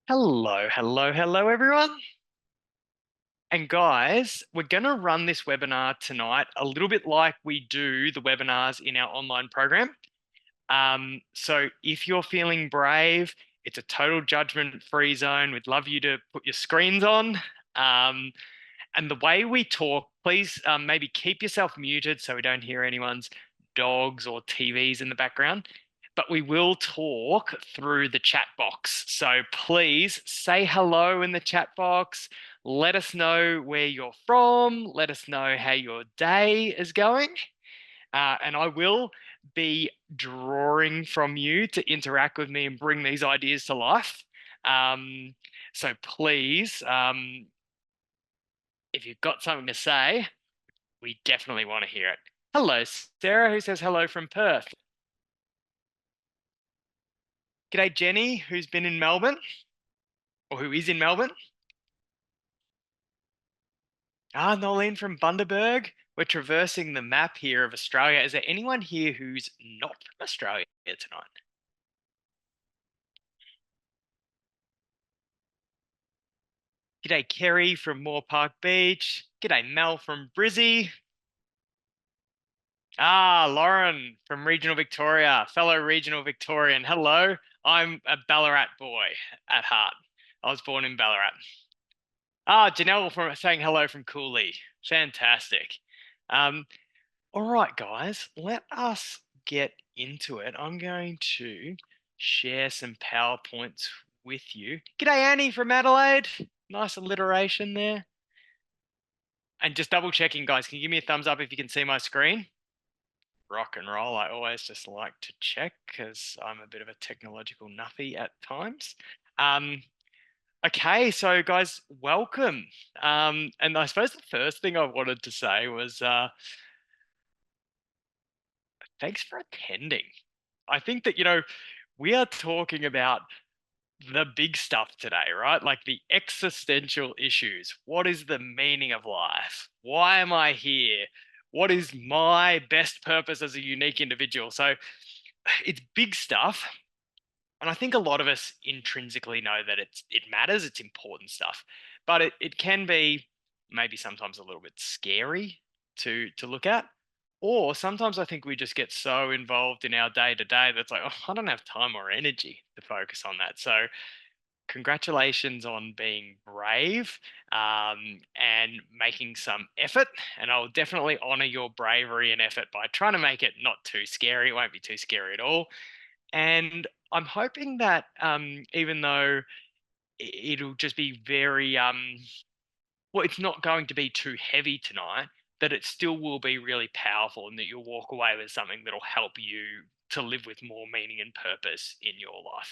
Hello, hello, hello, everyone. And guys, we're going to run this webinar tonight a little bit like we do the webinars in our online program. So if you're feeling brave, it's a total judgment-free zone. We'd love you to put your screens on. And the way we talk, please maybe keep yourself muted so we don't hear anyone's dogs or TVs in the background. But we will talk through the chat box. So please say hello in the chat box. Let us know where you're from. Let us know how your day is going. And I will be drawing from you to interact with me and bring these ideas to life. So please, if you've got something to say, we definitely want to hear it. Hello, Sarah, who says hello from Perth. G'day, Jenny, who's been in Melbourne, or who is in Melbourne. Noelene from Bundaberg. We're traversing the map here of Australia. Is there anyone here who's not from Australia tonight? G'day, Kerry from Moore Park Beach. G'day, Mel from Brizzy. Lauren from Regional Victoria, fellow Regional Victorian. Hello, I'm a Ballarat boy at heart. I was born in Ballarat. Janelle from saying hello from Cooley. Fantastic. Um, all right, guys, let us get into it. I'm going to share some PowerPoints with you. G'day, Annie from Adelaide. Nice alliteration there. And just double checking, guys, can you give me a thumbs up if you can see my screen? Rock and roll. I always just like to check because I'm a bit of a technological nuffy at times. Okay, so guys, welcome. And I suppose the first thing I wanted to say was thanks for attending. I think that, we are talking about the big stuff today, right? Like the existential issues. What is the meaning of life? Why am I here? What is my best purpose as a unique individual? So it's big stuff. And I think a lot of us intrinsically know that it matters, it's important stuff. But it can be maybe sometimes a little bit scary to look at. Or sometimes I think we just get so involved in our day to day that's like, oh, I don't have time or energy to focus on that. So congratulations on being brave and making some effort. And I'll definitely honor your bravery and effort by trying to make it not too scary. It won't be too scary at all. And I'm hoping that even though it'll just be very, well, it's not going to be too heavy tonight, that it still will be really powerful and that you'll walk away with something that'll help you to live with more meaning and purpose in your life.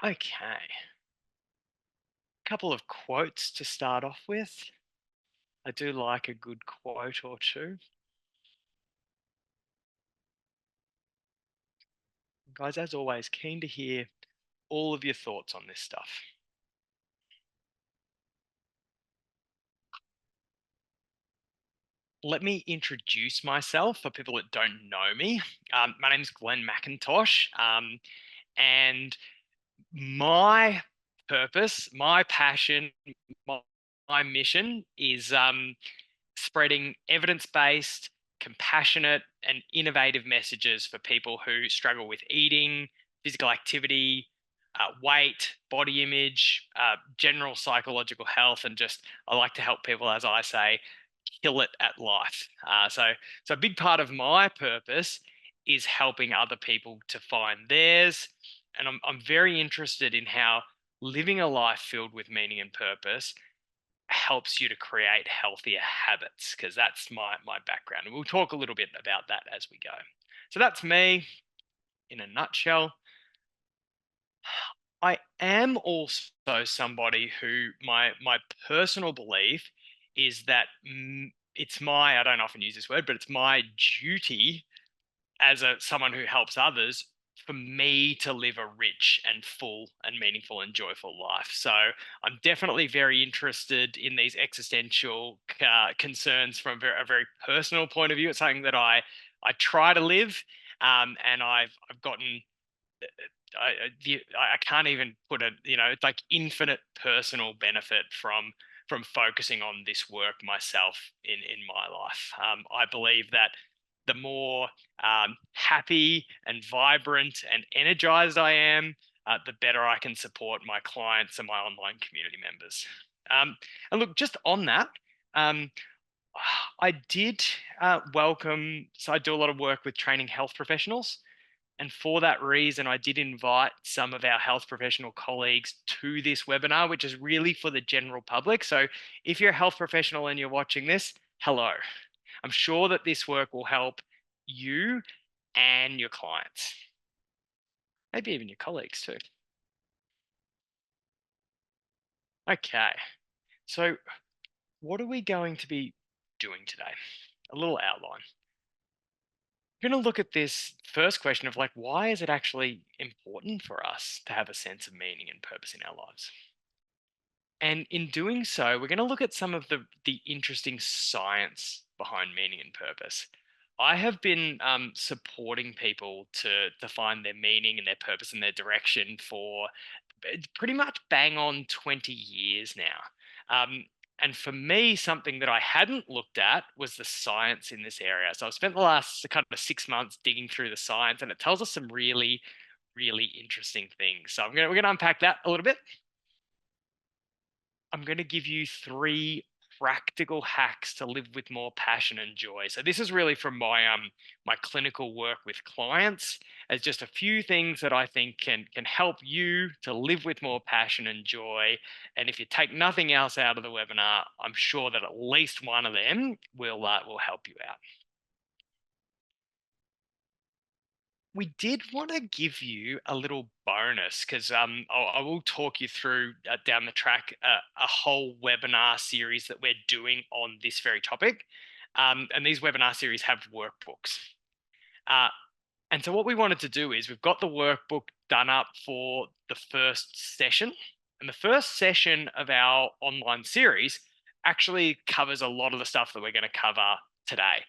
Okay. Couple of quotes to start off with. I do like a good quote or two. Guys, as always, keen to hear all of your thoughts on this stuff. Let me introduce myself for people that don't know me. My name is Glenn Mackintosh, and my purpose, my passion, my mission is spreading evidence-based, compassionate, and innovative messages for people who struggle with eating, physical activity, weight, body image, general psychological health, and just I like to help people, as I say, kill it at life. So a big part of my purpose is helping other people to find theirs, and I'm very interested in how living a life filled with meaning and purpose helps you to create healthier habits, because that's my background, and we'll talk a little bit about that as we go. So that's me in a nutshell. I am also somebody who my personal belief is that it's my, I don't often use this word, but it's my duty as someone who helps others for me to live a rich and full and meaningful and joyful life. So I'm definitely very interested in these existential concerns from a very personal point of view. It's something that I try to live, and I've gotten I can't even put it, it's like infinite personal benefit from focusing on this work myself in my life. I believe that the more happy and vibrant and energized I am, the better I can support my clients and my online community members. And look, just on that, um, I did welcome, so I do a lot of work with training health professionals. And for that reason, I did invite some of our health professional colleagues to this webinar, which is really for the general public. So if you're a health professional and you're watching this, hello. I'm sure that this work will help you and your clients, maybe even your colleagues too. Okay, so what are we going to be doing today? A little outline. We're going to look at this first question of like, why is it actually important for us to have a sense of meaning and purpose in our lives? And in doing so, we're going to look at some of the interesting science behind meaning and purpose. I have been supporting people to find their meaning and their purpose and their direction for pretty much bang on 20 years now. And for me, something that I hadn't looked at was the science in this area. So I've spent the last kind of 6 months digging through the science, and it tells us some really, really interesting things. So we're going to unpack that a little bit. I'm going to give you 3 practical hacks to live with more passion and joy. So this is really from my clinical work with clients, as just a few things that I think can help you to live with more passion and joy. And if you take nothing else out of the webinar, I'm sure that at least one of them will help you out. We did want to give you a little bonus because I will talk you through down the track a whole webinar series that we're doing on this very topic. And these webinar series have workbooks. And so what we wanted to do is we've got the workbook done up for the first session. And the first session of our online series actually covers a lot of the stuff that we're going to cover today.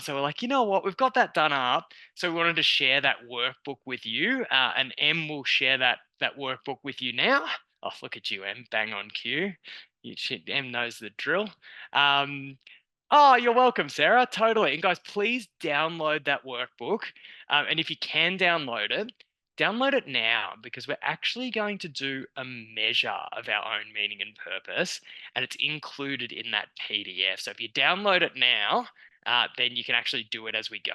So we're like, you know what, we've got that done up. So we wanted to share that workbook with you. And Em will share that workbook with you now. Oh, look at you, Em, bang on cue. Em knows the drill. Oh, you're welcome, Sarah. Totally. And guys, please download that workbook. And if you can download it now because we're actually going to do a measure of our own meaning and purpose, and it's included in that PDF. So if you download it now, then you can actually do it as we go.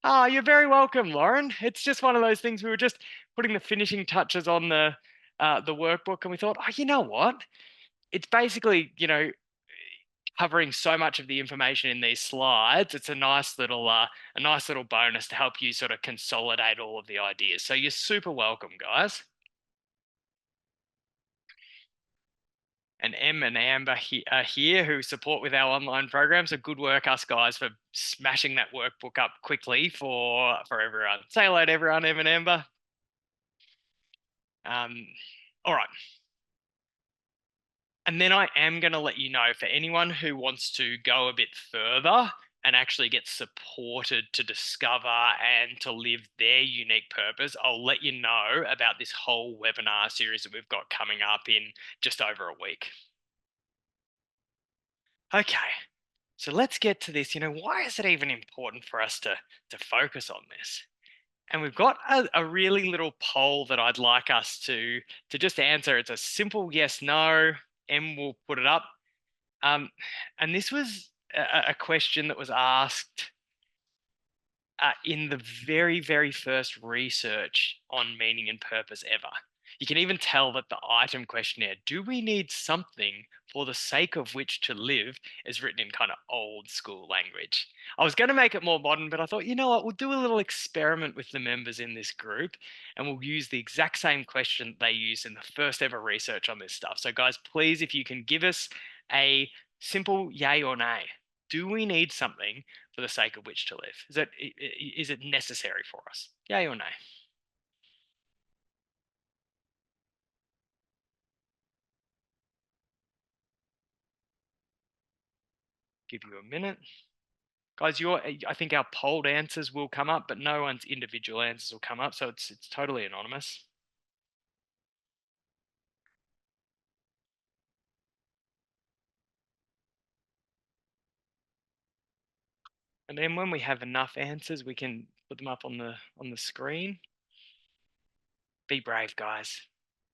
Ah, you're very welcome, Lauren. It's just one of those things. We were just putting the finishing touches on the workbook, and we thought, oh, you know what? It's basically, covering so much of the information in these slides. It's a nice little bonus to help you sort of consolidate all of the ideas. So you're super welcome, guys. And Em and Amber are here who support with our online program. So good work, us guys, for smashing that workbook up quickly for everyone. Say hello to everyone, Em and Amber. All right. And then I am going to let you know for anyone who wants to go a bit further and actually get supported to discover and to live their unique purpose, I'll let you know about this whole webinar series that we've got coming up in just over a week. Okay, so let's get to this. Why is it even important for us to focus on this? And we've got a really little poll that I'd like us to just answer. It's a simple yes, no. Em will put it up. And this was a question that was asked in the very, very first research on meaning and purpose ever. You can even tell that the item questionnaire, do we need something for the sake of which to live, is written in kind of old school language. I was going to make it more modern, but I thought, you know what, we'll do a little experiment with the members in this group and we'll use the exact same question they used in the first ever research on this stuff. So guys, please, if you can give us a simple yay or nay. Do we need something for the sake of which to live? Is it necessary for us? Yay or nay? Give you a minute. Guys, I think our polled answers will come up, but no one's individual answers will come up, so it's totally anonymous. And then when we have enough answers, we can put them up on the screen. Be brave, guys.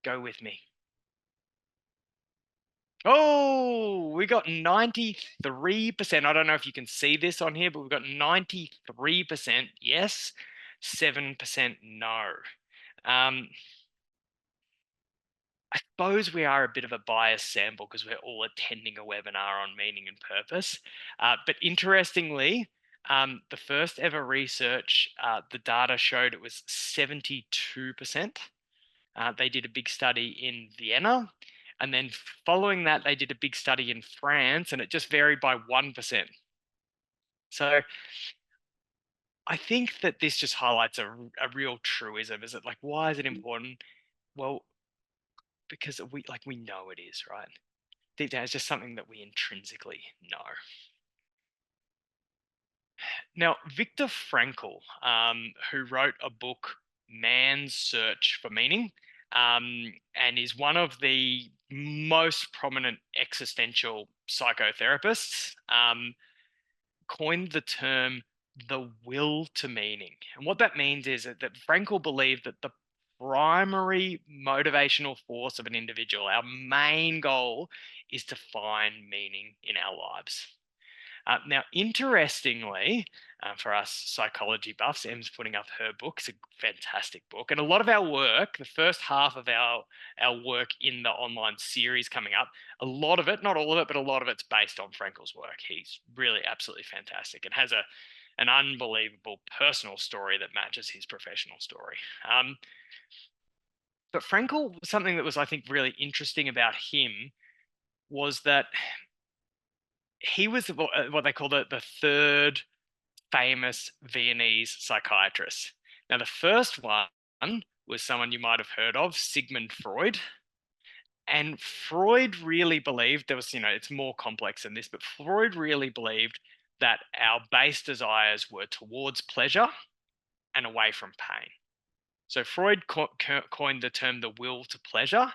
Go with me. Oh, we got 93%. I don't know if you can see this on here, but we've got 93% yes, 7% no. I suppose we are a bit of a biased sample because we're all attending a webinar on meaning and purpose. But interestingly, the first ever research, the data showed it was 72%. They did a big study in Vienna. And then following that, they did a big study in France, and it just varied by 1%. So I think that this just highlights a real truism. Is it like, why is it important? Well, because we know it is, right? Deep down, it's just something that we intrinsically know. Now, Viktor Frankl, who wrote a book, Man's Search for Meaning, and is one of the most prominent existential psychotherapists, coined the term the will to meaning. And what that means is that Frankl believed that the primary motivational force of an individual, our main goal, is to find meaning in our lives. Now, interestingly, for us psychology buffs, Em's putting up her book. It's a fantastic book. And a lot of our work, the first half of our work in the online series coming up, a lot of it, not all of it, but a lot of it's based on Frankel's work. He's really absolutely fantastic and has an unbelievable personal story that matches his professional story. But Frankl, something that was, I think, really interesting about him was that he was what they call the third famous Viennese psychiatrist. Now, the first one was someone you might have heard of, Sigmund Freud. And Freud really believed it's more complex than this, but Freud really believed that our base desires were towards pleasure and away from pain. So Freud coined the term the will to pleasure.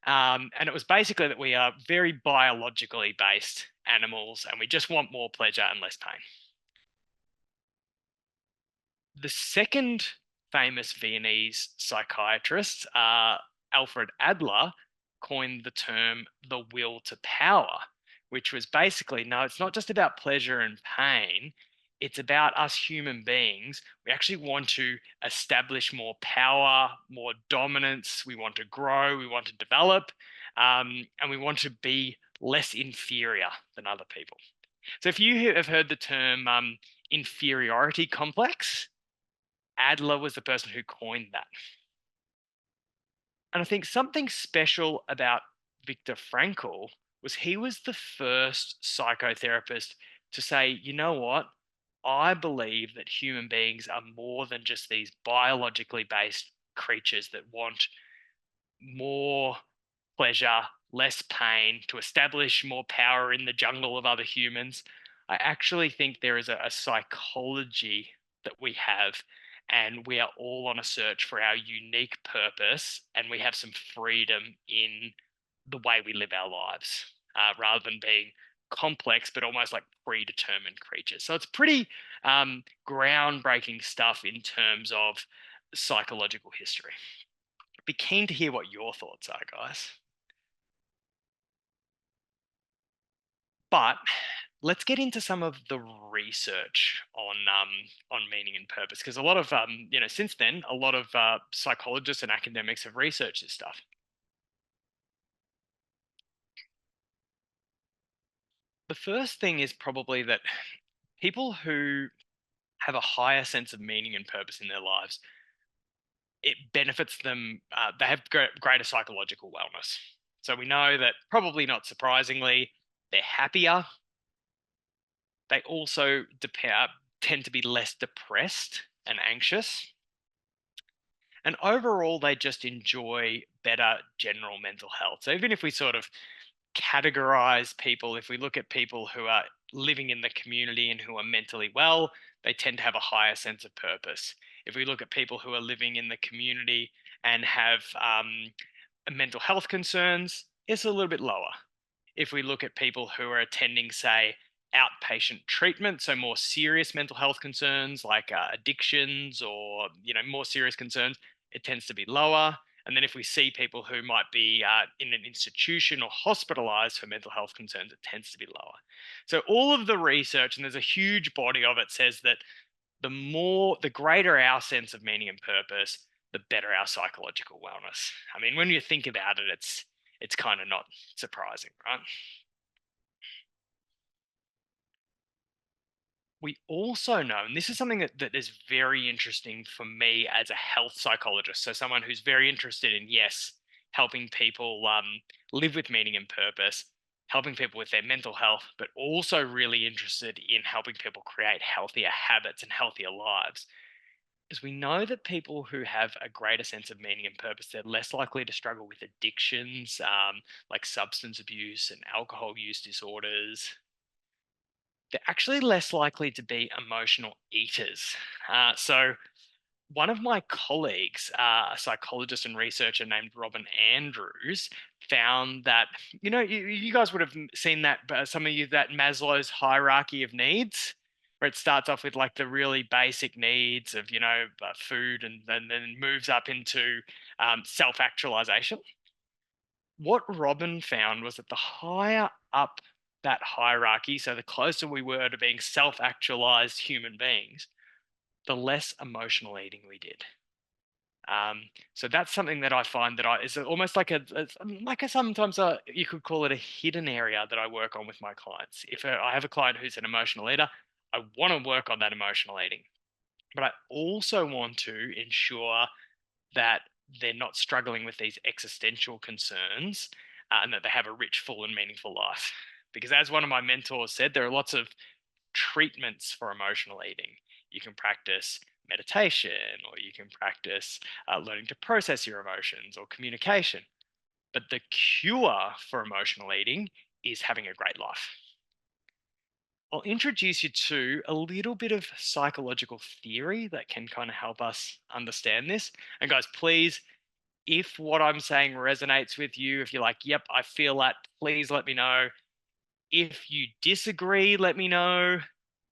And it was basically that we are very biologically based animals and we just want more pleasure and less pain. The second famous Viennese psychiatrist, Alfred Adler, coined the term the will to power, which was basically, no, it's not just about pleasure and pain. It's about us human beings. We actually want to establish more power, more dominance. We want to grow, we want to develop, and we want to be less inferior than other people. So if you have heard the term inferiority complex, Adler was the person who coined that. And I think something special about Viktor Frankl was he was the first psychotherapist to say, you know what? I believe that human beings are more than just these biologically based creatures that want more pleasure, less pain, to establish more power in the jungle of other humans. I actually think there is a psychology that we have, and we are all on a search for our unique purpose, and we have some freedom in the way we live our lives, rather than being complex but almost like predetermined creatures. So it's pretty groundbreaking stuff in terms of psychological history. Be keen to hear what your thoughts are, guys. But let's get into some of the research on meaning and purpose, because a lot of since then a lot of psychologists and academics have researched this stuff. The first thing is probably that people who have a higher sense of meaning and purpose in their lives, it benefits them. They have greater psychological wellness. So we know that, probably not surprisingly, they're happier. They also tend to be less depressed and anxious. And overall, they just enjoy better general mental health. So even if we sort of categorize people, if we look at people who are living in the community and who are mentally well, they tend to have a higher sense of purpose. If we look at people who are living in the community and have mental health concerns, it's a little bit lower. If we look at people who are attending, say, outpatient treatment, so more serious mental health concerns like addictions or more serious concerns, it tends to be lower. And then if we see people who might be in an institution or hospitalized for mental health concerns, it tends to be lower. So all of the research, and there's a huge body of it, says that the greater our sense of meaning and purpose, the better our psychological wellness. I mean, when you think about it, it's kind of not surprising, right? We also know, and this is something that is very interesting for me as a health psychologist, so someone who's very interested in, yes, helping people live with meaning and purpose, helping people with their mental health, but also really interested in helping people create healthier habits and healthier lives. Is we know that people who have a greater sense of meaning and purpose, they're less likely to struggle with addictions, like substance abuse and alcohol use disorders. They're actually less likely to be emotional eaters. So, one of my colleagues, a psychologist and researcher named Robin Andrews, found that you guys would have seen that some of you that Maslow's hierarchy of needs, where it starts off with like the really basic needs of food, and then moves up into self actualization. What Robin found was that the higher up that hierarchy, so the closer we were to being self actualized human beings, the less emotional eating we did. So that's something that I find that is almost like like a sometimes you could call it a hidden area that I work on with my clients. If I have a client who's an emotional eater, I want to work on that emotional eating, but I also want to ensure that they're not struggling with these existential concerns, and that they have a rich, full, and meaningful life. Because as one of my mentors said, there are lots of treatments for emotional eating. You can practice meditation, or you can practice learning to process your emotions or communication. But the cure for emotional eating is having a great life. I'll introduce you to a little bit of psychological theory that can kind of help us understand this. And guys, please, if what I'm saying resonates with you, if you're like, yep, I feel that, please let me know. If you disagree, let me know.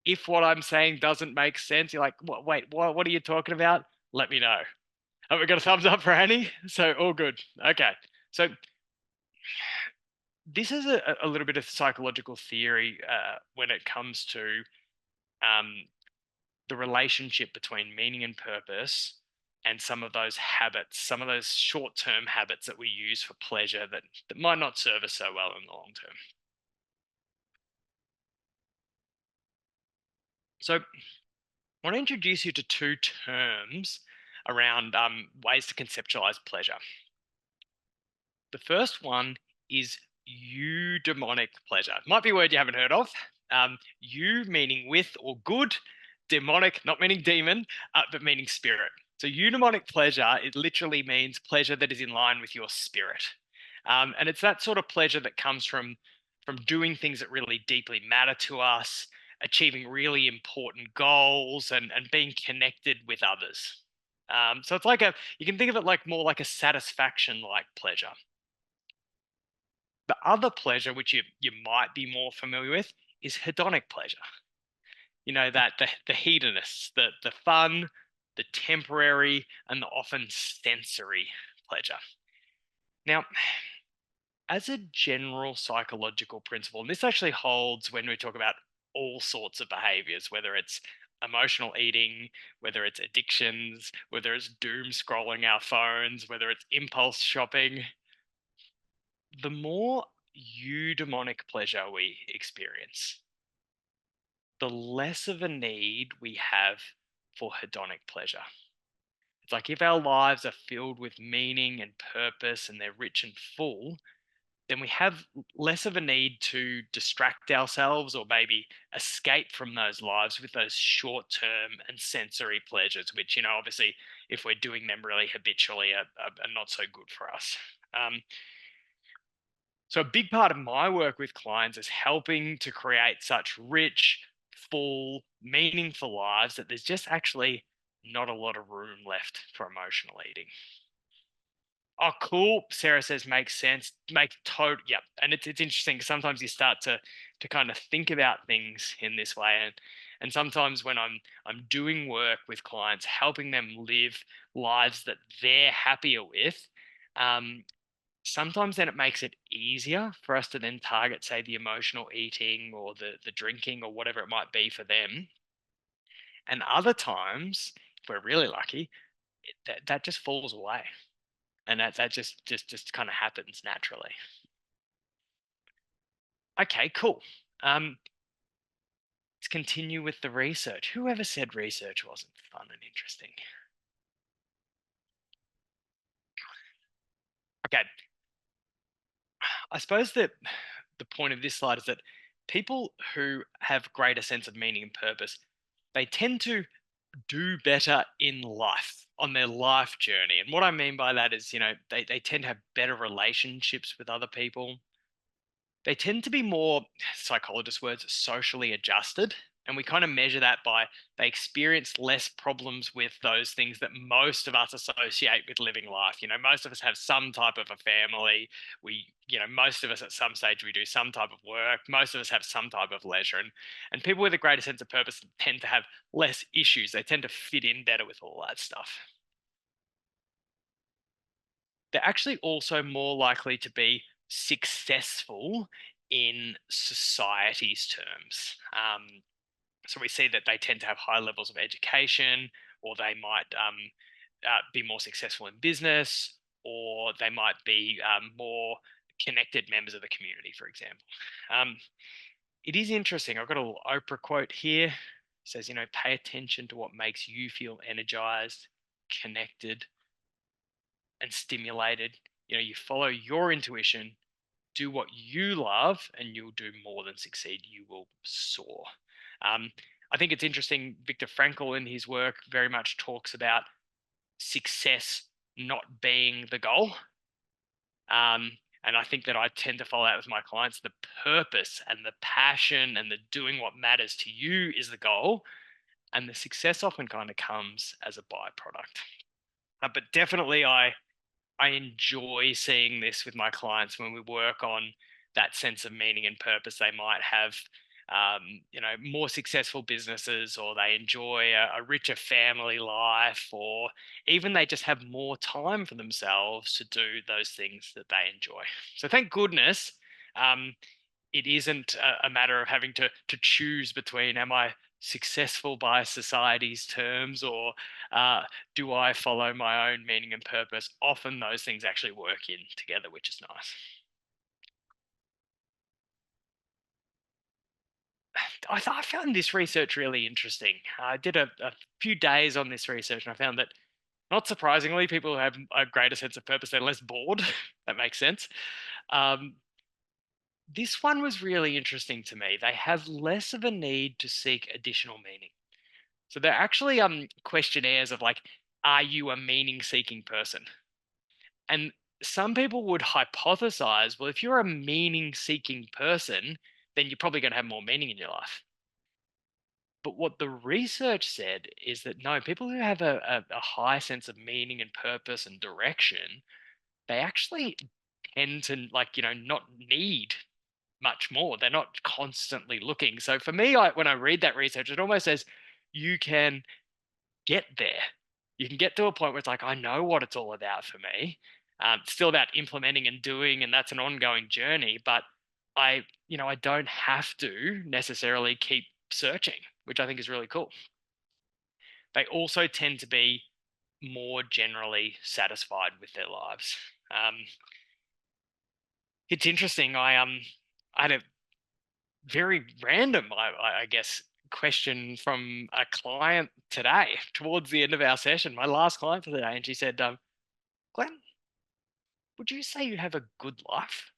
If what I'm saying doesn't make sense, you're like, what, wait, what are you talking about? Let me know. Have we got a thumbs up for Annie? So all good. Okay. So this is a little bit of psychological theory when it comes to um, the relationship between meaning and purpose and some of those habits, some of those short-term habits that we use for pleasure that might not serve us so well in the long term. So I want to introduce you to two terms around ways to conceptualize pleasure. The first one is eudaimonic pleasure. It might be a word you haven't heard of. Eu meaning with or good, demonic, not meaning demon, but meaning spirit. So eudaimonic pleasure, it literally means pleasure that is in line with your spirit. And it's that sort of pleasure that comes from doing things that really deeply matter to us, achieving really important goals, and being connected with others. So it's like you can think of it like more like a satisfaction like pleasure. The other pleasure, which you might be more familiar with, is hedonic pleasure. You know, that the hedonists, the fun, the temporary, and the often sensory pleasure. Now, as a general psychological principle, and this actually holds when we talk about all sorts of behaviors, whether it's emotional eating, whether it's addictions, whether it's doom scrolling our phones, whether it's impulse shopping, the more eudaimonic pleasure we experience, the less of a need we have for hedonic pleasure. It's like if our lives are filled with meaning and purpose and they're rich and full, then we have less of a need to distract ourselves or maybe escape from those lives with those short term and sensory pleasures, which, obviously, if we're doing them really habitually, are not so good for us. So a big part of my work with clients is helping to create such rich, full, meaningful lives that there's just actually not a lot of room left for emotional eating. Oh, cool. Sarah says makes sense. Make total, yeah. And it's interesting because sometimes you start to kind of think about things in this way. And sometimes when I'm doing work with clients, helping them live lives that they're happier with, um, sometimes then it makes it easier for us to then target, say, the emotional eating or the drinking or whatever it might be for them. And other times, if we're really lucky, that just falls away. And that just kind of happens naturally. Okay, cool. Let's continue with the research. Whoever said research wasn't fun and interesting? Okay, I suppose that the point of this slide is that people who have greater sense of meaning and purpose, they tend to do better in life on their life journey. And what I mean by that is, they tend to have better relationships with other people. They tend to be more, psychologist words, socially adjusted. And we kind of measure that by they experience less problems with those things that most of us associate with living life. Most of us have some type of a family. Most of us at some stage we do some type of work. Most of us have some type of leisure. And people with a greater sense of purpose tend to have less issues. They tend to fit in better with all that stuff. They're actually also more likely to be successful in society's terms. So we see that they tend to have high levels of education, or they might be more successful in business, or they might be more connected members of the community, for example. Um, it is interesting. I've got a little Oprah quote here. It says, pay attention to what makes you feel energized, connected, and stimulated. You follow your intuition, do what you love, and you'll do more than succeed. You will soar. Um, I think it's interesting. Viktor Frankl, in his work, very much talks about success not being the goal. And I think that I tend to follow that with my clients. The purpose and the passion and the doing what matters to you is the goal. And the success often kind of comes as a byproduct. But definitely, I enjoy seeing this with my clients when we work on that sense of meaning and purpose. They might have, more successful businesses, or they enjoy a richer family life, or even they just have more time for themselves to do those things that they enjoy. So thank goodness, um, it isn't a matter of having to choose between, am I successful by society's terms, or do I follow my own meaning and purpose? Often those things actually work in together, which is nice. I found this research really interesting. I did a few days on this research, and I found that, not surprisingly, people who have a greater sense of purpose, they're less bored. That makes sense. Um, this one was really interesting to me. They have less of a need to seek additional meaning. So they're actually questionnaires of, like, are you a meaning seeking person? And some people would hypothesize, well, if you're a meaning seeking person, then you're probably going to have more meaning in your life. But what the research said is that no, people who have a high sense of meaning and purpose and direction, they actually tend to, like, not need much more. They're not constantly looking. So for me, when I read that research, it almost says you can get there. You can get to a point where it's like, I know what it's all about for me. It's still about implementing and doing, and that's an ongoing journey. But I don't have to necessarily keep searching, which I think is really cool. They also tend to be more generally satisfied with their lives. It's interesting. I had a very random, I guess, question from a client today towards the end of our session, my last client for the day. And she said, Glenn, would you say you have a good life?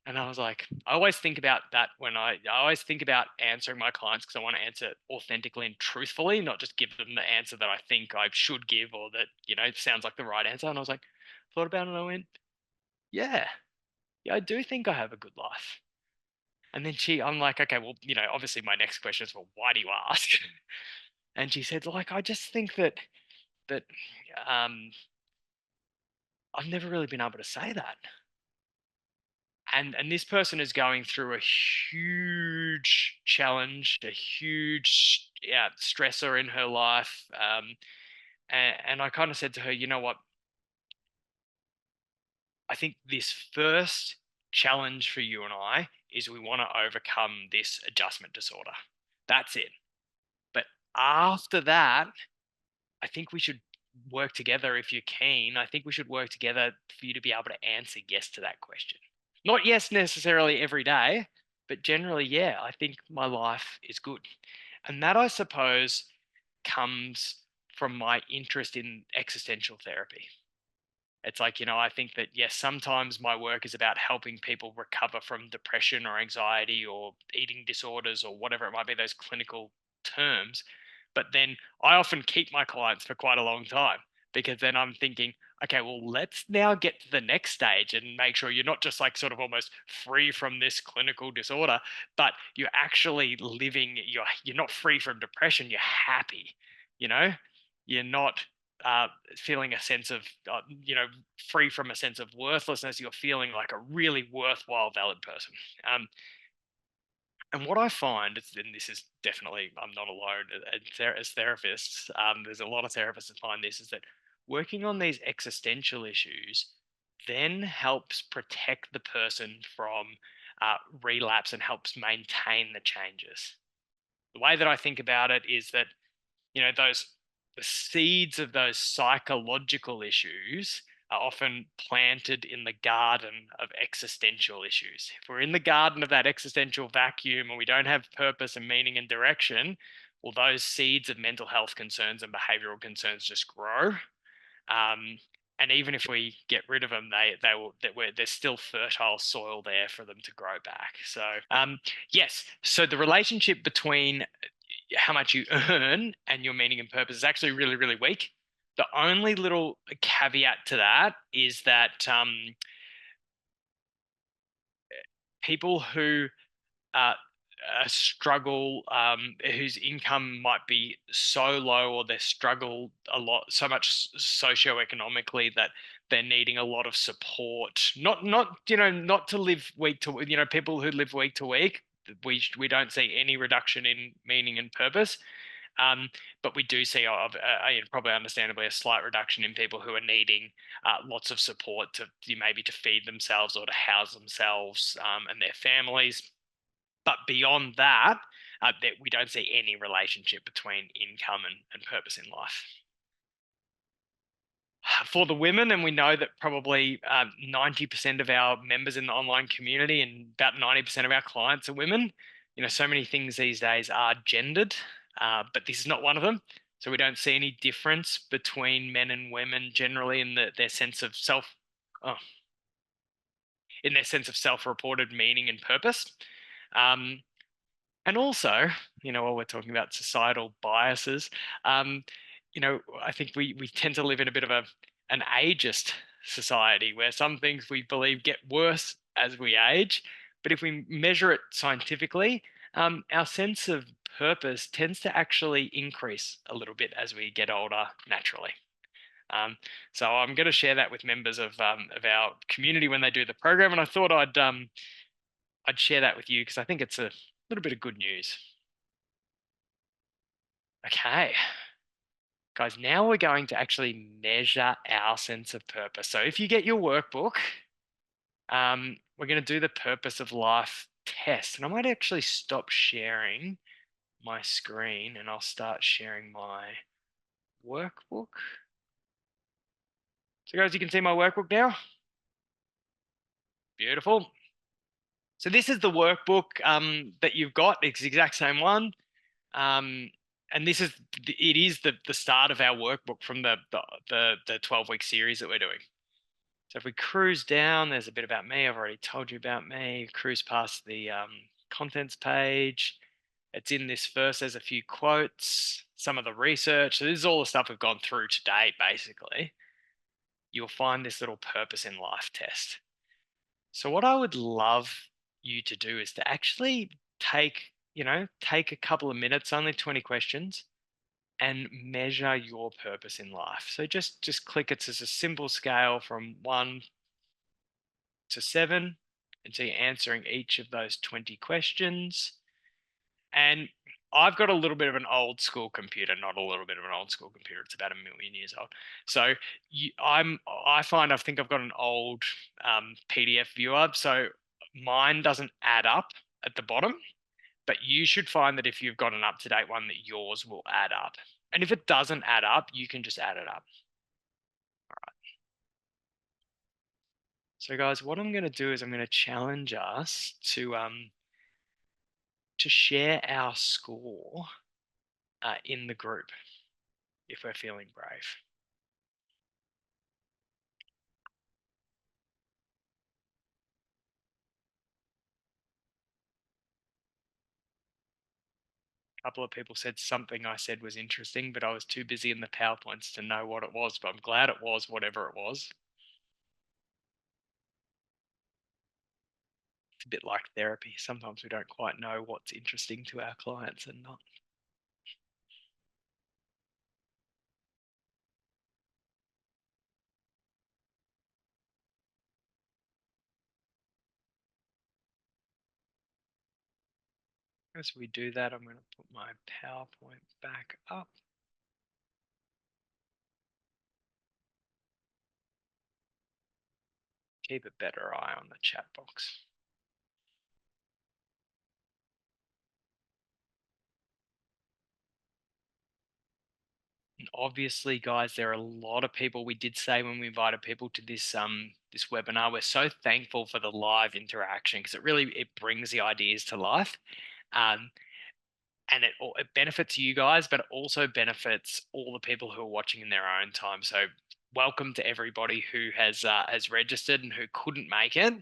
And I was like, I always think about that when I always think about answering my clients, because I want to answer authentically and truthfully, not just give them the answer that I think I should give, or that, sounds like the right answer. And I was like, thought about it and I went, yeah, yeah, I do think I have a good life. And then I'm like, okay, well, obviously my next question is, well, why do you ask? And she said, like, I just think that um, I've never really been able to say that. And this person is going through a huge challenge, a huge stressor in her life. And I kind of said to her, you know what? I think this first challenge for you and I is we want to overcome this adjustment disorder. That's it. But after that, I think we should work together if you're keen. I think we should work together for you to be able to answer yes to that question. Not yes necessarily every day, but generally, yeah, I think my life is good. And that, I suppose, comes from my interest in existential therapy. It's like, I think that, yes, sometimes my work is about helping people recover from depression or anxiety or eating disorders or whatever it might be, those clinical terms. But then I often keep my clients for quite a long time because then I'm thinking, okay, well, let's now get to the next stage and make sure you're not just like sort of almost free from this clinical disorder, but you're actually living, you're not free from depression, you're happy, you know, you're not feeling a sense of, free from a sense of worthlessness. You're feeling like a really worthwhile, valid person. Um, and what I find, and this is definitely, I'm not alone as therapists, there's a lot of therapists that find this, is that working on these existential issues then helps protect the person from relapse and helps maintain the changes. The way that I think about it is that those the seeds of those psychological issues are often planted in the garden of existential issues. If we're in the garden of that existential vacuum and we don't have purpose and meaning and direction, well, those seeds of mental health concerns and behavioral concerns just grow. Um, and even if we get rid of them, there's still fertile soil there for them to grow back. So yes, so the relationship between how much you earn and your meaning and purpose is actually really, really weak. The only little caveat to that is that people who uh, struggle, whose income might be so low or they struggle a lot, so much socioeconomically that they're needing a lot of support. Not to live week to people who live week to week. We don't see any reduction in meaning and purpose. But we do see, probably understandably, a slight reduction in people who are needing lots of support to maybe to feed themselves or to house themselves and their families. But beyond that, that we don't see any relationship between income and purpose in life. For the women, and we know that probably 90% of our members in the online community and about 90% of our clients are women. So many things these days are gendered, but this is not one of them. So we don't see any difference between men and women generally in their sense of in their sense of self-reported meaning and purpose. Um, and also, while we're talking about societal biases, I think we tend to live in a bit of an ageist society where some things we believe get worse as we age. But if we measure it scientifically, our sense of purpose tends to actually increase a little bit as we get older naturally. So I'm going to share that with members of our community when they do the program, and I thought I'd share that with you because I think it's a little bit of good news. Okay, guys, now we're going to actually measure our sense of purpose. So if you get your workbook, we're going to do the purpose of life test. And I might actually stop sharing my screen and I'll start sharing my workbook. So guys, you can see my workbook now. Beautiful. So this is the workbook that you've got. It's the exact same one. And it is the start of our workbook from the 12-week series that we're doing. So if we cruise down, there's a bit about me. I've already told you about me. Cruise past the contents page. It's in this first. There's a few quotes, some of the research. So this is all the stuff we've gone through today, basically. You'll find this little purpose in life test. So what I would love you to do is to actually take a couple of minutes, only 20 questions, and measure your purpose in life. So just click it as a simple scale from 1 to 7 until you're answering each of those 20 questions. And I've got a little bit of an old school computer, not a little bit of an old school computer. It's about 1,000,000 years old. So I think I've got an old PDF viewer. So mine doesn't add up at the bottom, but you should find that if you've got an up-to-date one, that yours will add up. And if it doesn't add up, you can just add it up. All right. So guys, what I'm going to do is I'm going to challenge us to share our score in the group if we're feeling brave. A couple of people said something I said was interesting, but I was too busy in the PowerPoints to know what it was, but I'm glad it was whatever it was. It's a bit like therapy. Sometimes we don't quite know what's interesting to our clients and not. As we do that, I'm going to put my PowerPoint back up. Keep a better eye on the chat box. And obviously, guys, there are a lot of people. We did say when we invited people to this webinar, we're so thankful for the live interaction because it brings the ideas to life. And it benefits you guys, but it also benefits all the people who are watching in their own time. So welcome to everybody who has registered and who couldn't make it,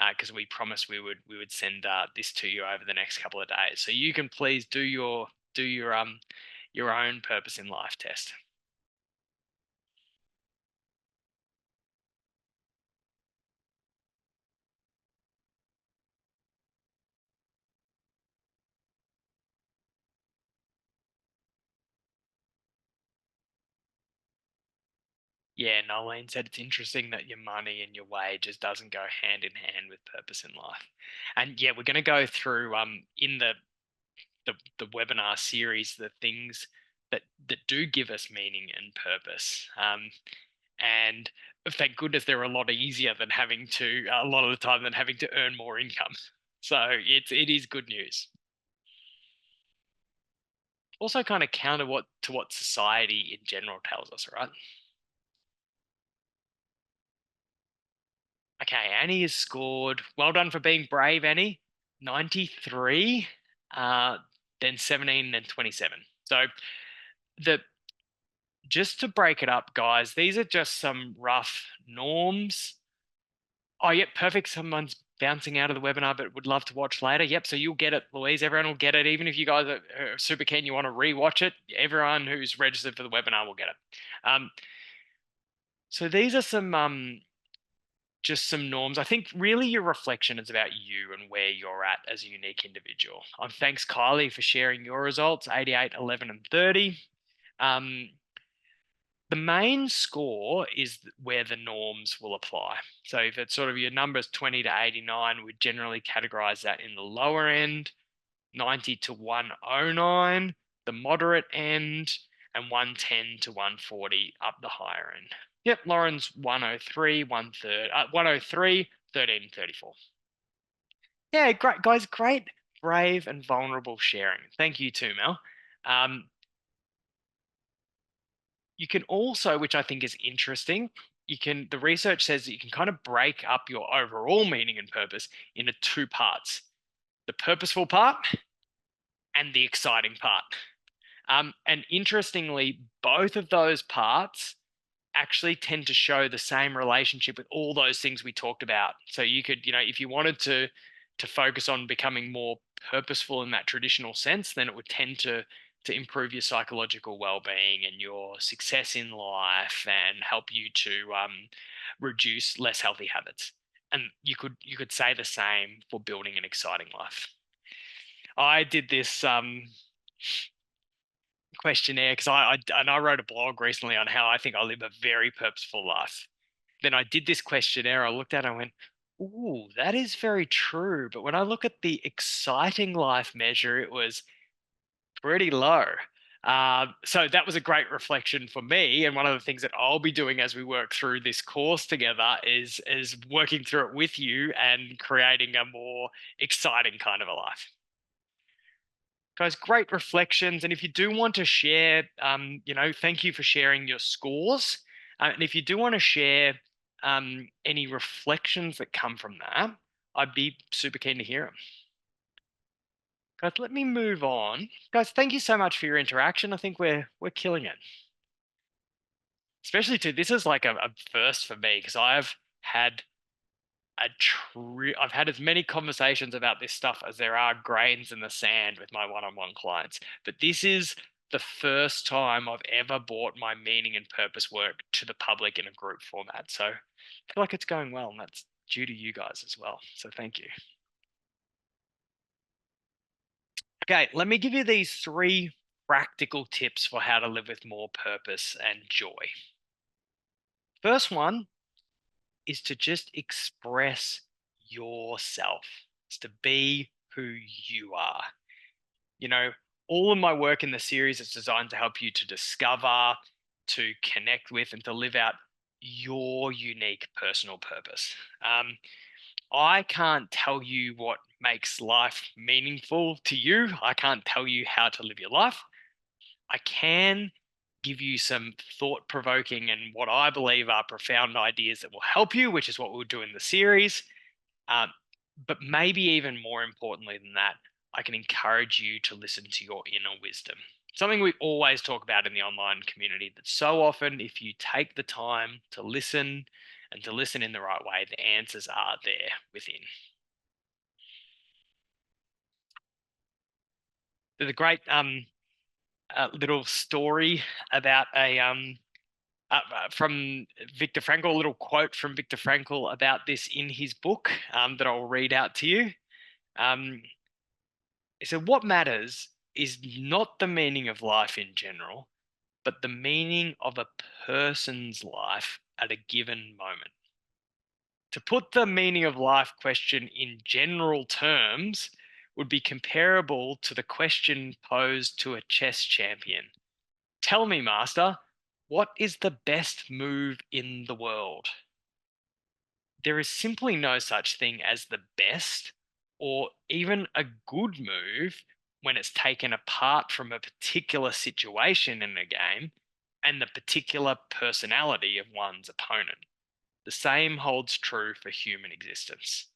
because we promised we would send this to you over the next couple of days. So you can please do your own purpose in life test. Yeah, Noelene said it's interesting that your money and your wages doesn't go hand in hand with purpose in life. And yeah, we're going to go through in the webinar series the things that do give us meaning and purpose. And thank goodness they're a lot easier than having to a lot of the time than having to earn more income. So it is good news. Also kind of counter what society in general tells us, right? Okay, Annie has scored. Well done for being brave, Annie. 93, then 17, then 27. So the just to break it up, guys, these are just some rough norms. Oh, yep, perfect. Someone's bouncing out of the webinar, but would love to watch later. Yep, so you'll get it, Louise. Everyone will get it. Even if you guys are super keen, you want to rewatch it, everyone who's registered for the webinar will get it. So these are some just some norms. I think really your reflection is about you and where you're at as a unique individual. Thanks, Kylie, for sharing your results, 88, 11, and 30. The main score is where the norms will apply. So if it's sort of your numbers 20 to 89, we generally categorize that in the lower end, 90 to 109, the moderate end, and 110 to 140 up the higher end. Yep, Lauren's 103, 103, 13, 34. Yeah, great, guys, great, brave, and vulnerable sharing. Thank you too, Mel. You can also, which I think is interesting, the research says that you can kind of break up your overall meaning and purpose into two parts: the purposeful part and the exciting part. And interestingly, both of those parts actually tend to show the same relationship with all those things we talked about. So you could, if you wanted to focus on becoming more purposeful in that traditional sense, then it would tend to improve your psychological well-being and your success in life and help you to reduce less healthy habits. And you could say the same for building an exciting life. I did this questionnaire because I wrote a blog recently on how I think I live a very purposeful life. Then I did this questionnaire. I looked at it and I went, ooh, that is very true. But when I look at the exciting life measure, it was pretty low. So that was a great reflection for me. And one of the things that I'll be doing as we work through this course together is working through it with you and creating a more exciting kind of a life. Guys, great reflections. And if you do want to share, thank you for sharing your scores. And if you do want to share any reflections that come from that, I'd be super keen to hear them. Guys, let me move on. Guys, thank you so much for your interaction. I think we're killing it. Especially too, this is like a first for me because I've had I've had as many conversations about this stuff as there are grains in the sand with my one-on-one clients. But this is the first time I've ever brought my meaning and purpose work to the public in a group format. So I feel like it's going well, and that's due to you guys as well. So thank you. Okay, let me give you these 3 practical tips for how to live with more purpose and joy. First one is to just express yourself. It's to be who you are. You know, all of my work in the series is designed to help you to discover, to connect with, and to live out your unique personal purpose. I can't tell you what makes life meaningful to you. I can't tell you how to live your life. I can give you some thought provoking and what I believe are profound ideas that will help you, which is what we'll do in the series. But maybe even more importantly than that, I can encourage you to listen to your inner wisdom. Something we always talk about in the online community, that so often, if you take the time to listen and to listen in the right way, the answers are there within. There's a great little story about from Viktor Frankl, a little quote from Viktor Frankl about this in his book that I'll read out to you. He said, what matters is not the meaning of life in general, but the meaning of a person's life at a given moment. To put the meaning of life question in general terms would be comparable to the question posed to a chess champion. Tell me, master, what is the best move in the world? There is simply no such thing as the best or even a good move when it's taken apart from a particular situation in a game and the particular personality of one's opponent. The same holds true for human existence.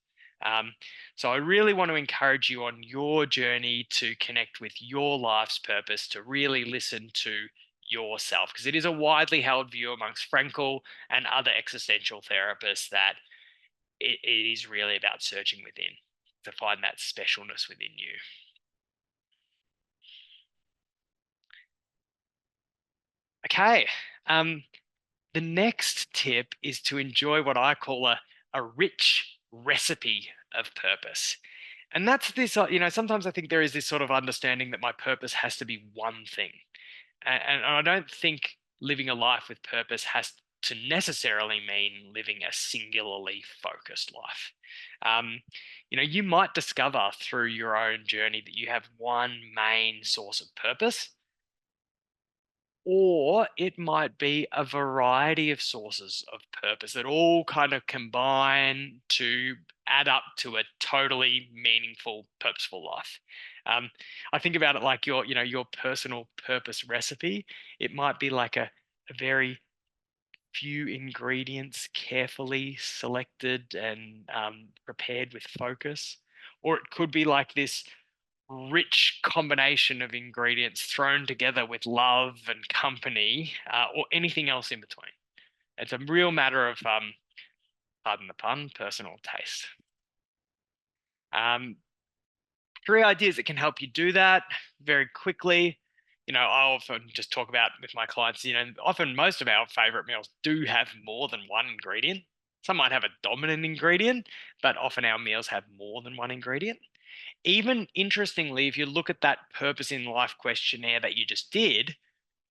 So I really want to encourage you on your journey to connect with your life's purpose, to really listen to yourself, because it is a widely held view amongst Frankl and other existential therapists that it is really about searching within to find that specialness within you. Okay. The next tip is to enjoy what I call a rich recipe of purpose. And that's this, sometimes I think there is this sort of understanding that my purpose has to be one thing. And I don't think living a life with purpose has to necessarily mean living a singularly focused life. You might discover through your own journey that you have one main source of purpose, or it might be a variety of sources of purpose that all kind of combine to add up to a totally meaningful, purposeful life. I think about it like your personal purpose recipe. It might be like a very few ingredients carefully selected and prepared with focus, or it could be like this rich combination of ingredients thrown together with love and company, or anything else in between. It's a real matter of, pardon the pun, personal taste. 3 ideas that can help you do that very quickly. I often just talk about with my clients, often most of our favorite meals do have more than one ingredient. Some might have a dominant ingredient, but often our meals have more than one ingredient. Even interestingly, if you look at that purpose in life questionnaire that you just did,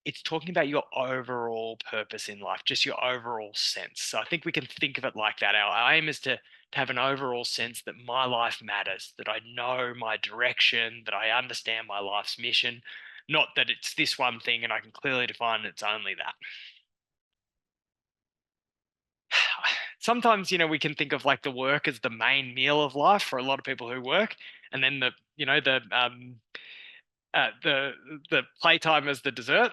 it's talking about your overall purpose in life, just your overall sense. So I think we can think of it like that. Our aim is to have an overall sense that my life matters, that I know my direction, that I understand my life's mission, not that it's this one thing and I can clearly define it's only that. Sometimes, we can think of like the work as the main meal of life for a lot of people who work, and then the playtime as the dessert.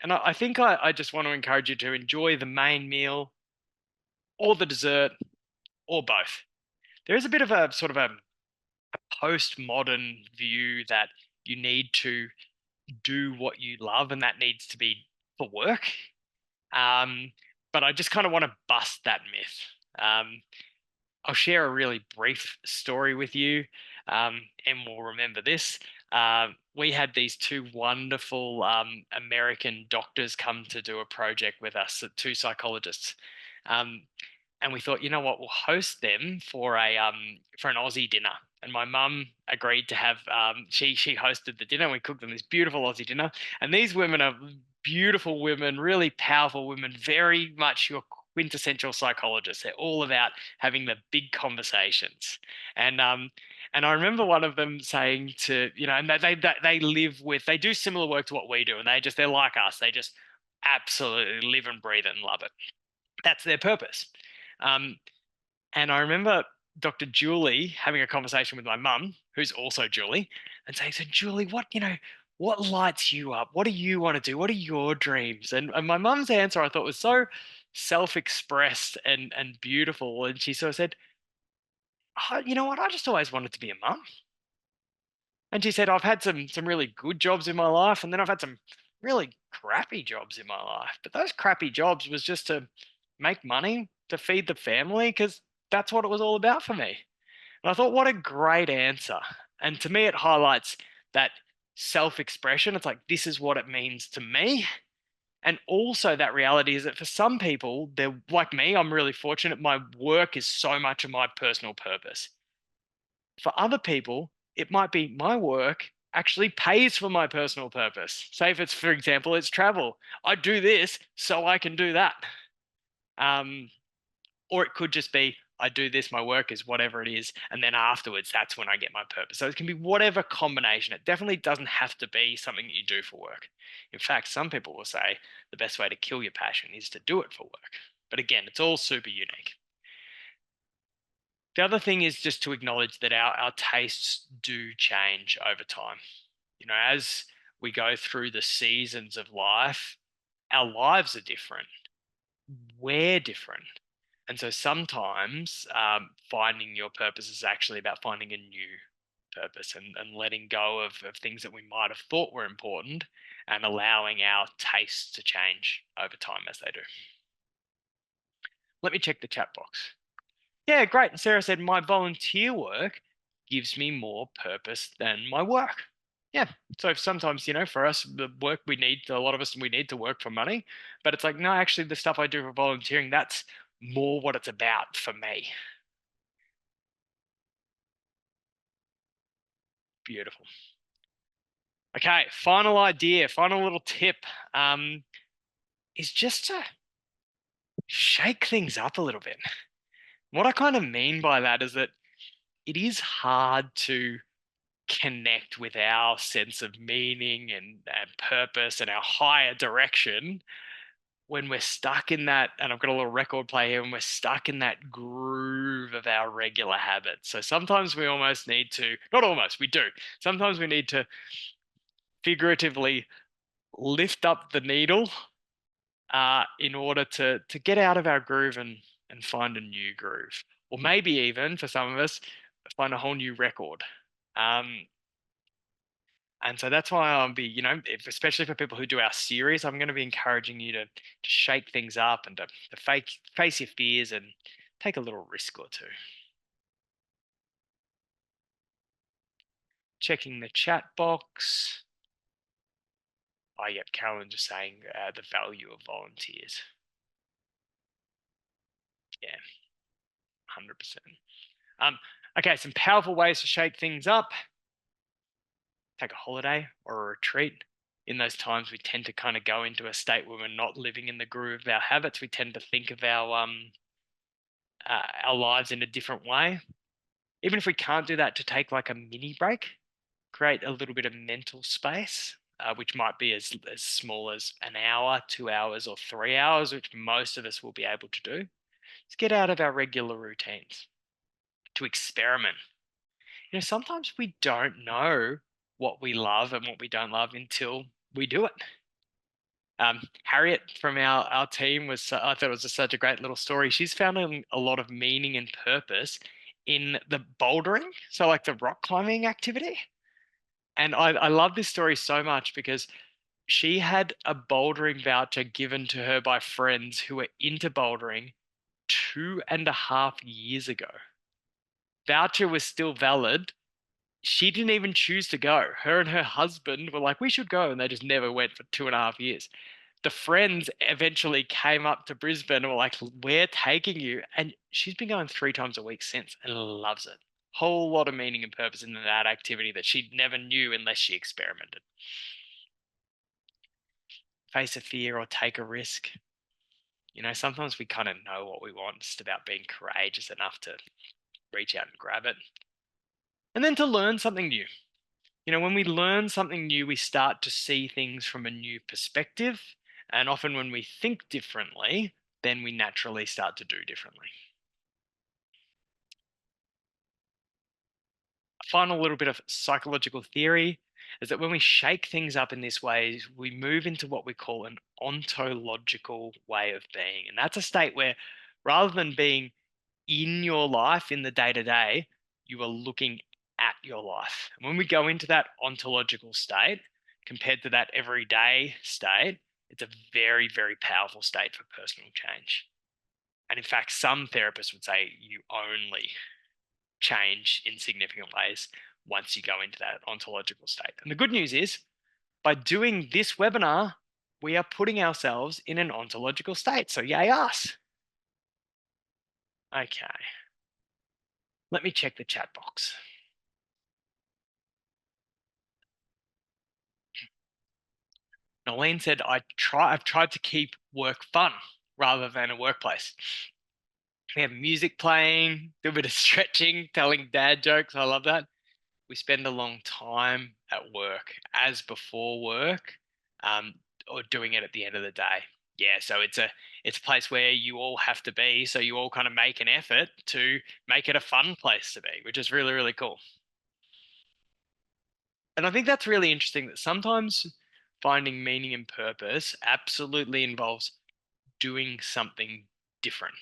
And I think I just want to encourage you to enjoy the main meal or the dessert or both. There is a bit of a sort of a postmodern view that you need to do what you love and that needs to be for work. Um, but I just kind of want to bust that myth. I'll share a really brief story with you, and we'll remember this. We had these two wonderful American doctors come to do a project with us, two psychologists. Um, and we thought, you know what, we'll host them for an Aussie dinner. And my mum agreed to have she hosted the dinner. And we cooked them this beautiful Aussie dinner. And these women are beautiful women, really powerful women, very much your quintessential psychologists. They're all about having the big conversations. And I remember one of them saying to, and they live with, they do similar work to what we do, and they're like us. They just absolutely live and breathe it and love it. That's their purpose. Um, and I remember Dr. Julie having a conversation with my mum, who's also Julie, and saying, "So Julie, what lights you up? What do you want to do? What are your dreams?" And my mum's answer I thought was so self-expressed and beautiful. And she sort of said, "Oh, you know what? I just always wanted to be a mum." And she said, "I've had some really good jobs in my life, and then I've had some really crappy jobs in my life. But those crappy jobs was just to make money to feed the family because that's what it was all about for me." And I thought, what a great answer. And to me, it highlights that self-expression. It's like, this is what it means to me. And also that reality is that for some people, they're like me, I'm really fortunate. My work is so much of my personal purpose. For other people, it might be my work actually pays for my personal purpose. Say if it's, for example, it's travel. I do this so I can do that. Um, or it could just be I do this, my work is whatever it is, and then afterwards, that's when I get my purpose. So it can be whatever combination. It definitely doesn't have to be something that you do for work. In fact, some people will say the best way to kill your passion is to do it for work. But again, it's all super unique. The other thing is just to acknowledge that our tastes do change over time. As we go through the seasons of life, our lives are different. We're different. And so sometimes finding your purpose is actually about finding a new purpose and letting go of things that we might have thought were important and allowing our tastes to change over time as they do. Let me check the chat box. Yeah, great. And Sarah said, my volunteer work gives me more purpose than my work. Yeah. So sometimes, for us, the work a lot of us, we need to work for money. But it's like, no, actually, the stuff I do for volunteering, that's more what it's about for me. Beautiful. Okay, final idea, final little tip is just to shake things up a little bit. What I kind of mean by that is that it is hard to connect with our sense of meaning and purpose and our higher direction when we're stuck in that, and I've got a little record play here, when we're stuck in that groove of our regular habits. So sometimes we almost need to, not almost, we do. Sometimes we need to figuratively lift up the needle in order to get out of our groove and find a new groove, or maybe even for some of us find a whole new record. Um, and so that's why I'll be, especially for people who do our series, I'm going to be encouraging you to shake things up and to face your fears and take a little risk or two. Checking the chat box. Oh, yep, Carolyn just saying the value of volunteers. Yeah. 100%. Okay, some powerful ways to shake things up. Take a holiday or a retreat. In those times, we tend to kind of go into a state where we're not living in the groove of our habits. We tend to think of our lives in a different way. Even if we can't do that, to take like a mini break, create a little bit of mental space, which might be as small as an hour, 2 hours, or 3 hours, which most of us will be able to do. Let's get out of our regular routines, to experiment. Sometimes we don't know what we love and what we don't love until we do it. Harriet from our team I thought it was such a great little story. She's found a lot of meaning and purpose in the bouldering, so like the rock climbing activity. And I love this story so much because she had a bouldering voucher given to her by friends who were into bouldering 2.5 years ago. Voucher was still valid. She didn't even choose to go. Her and her husband were like, we should go. And they just never went for 2.5 years. The friends eventually came up to Brisbane and were like, we're taking you. And she's been going 3 times a week since and loves it. Whole lot of meaning and purpose in that activity that she never knew unless she experimented. Face a fear or take a risk. Sometimes we kind of know what we want. It's about being courageous enough to reach out and grab it. And then to learn something new. When we learn something new, we start to see things from a new perspective. And often when we think differently, then we naturally start to do differently. A final little bit of psychological theory is that when we shake things up in this way, we move into what we call an ontological way of being. And that's a state where rather than being in your life in the day-to-day, you are looking at your life. And when we go into that ontological state, compared to that everyday state, it's a very, very powerful state for personal change. And in fact, some therapists would say you only change in significant ways once you go into that ontological state. And the good news is, by doing this webinar, we are putting ourselves in an ontological state. So yay us. Okay. Let me check the chat box. Noelene said, I've tried to keep work fun rather than a workplace. We have music playing, do a bit of stretching, telling dad jokes. I love that. We spend a long time at work as before work, or doing it at the end of the day. Yeah, so it's a place where you all have to be. So you all kind of make an effort to make it a fun place to be, which is really, really cool. And I think that's really interesting that sometimes finding meaning and purpose absolutely involves doing something different.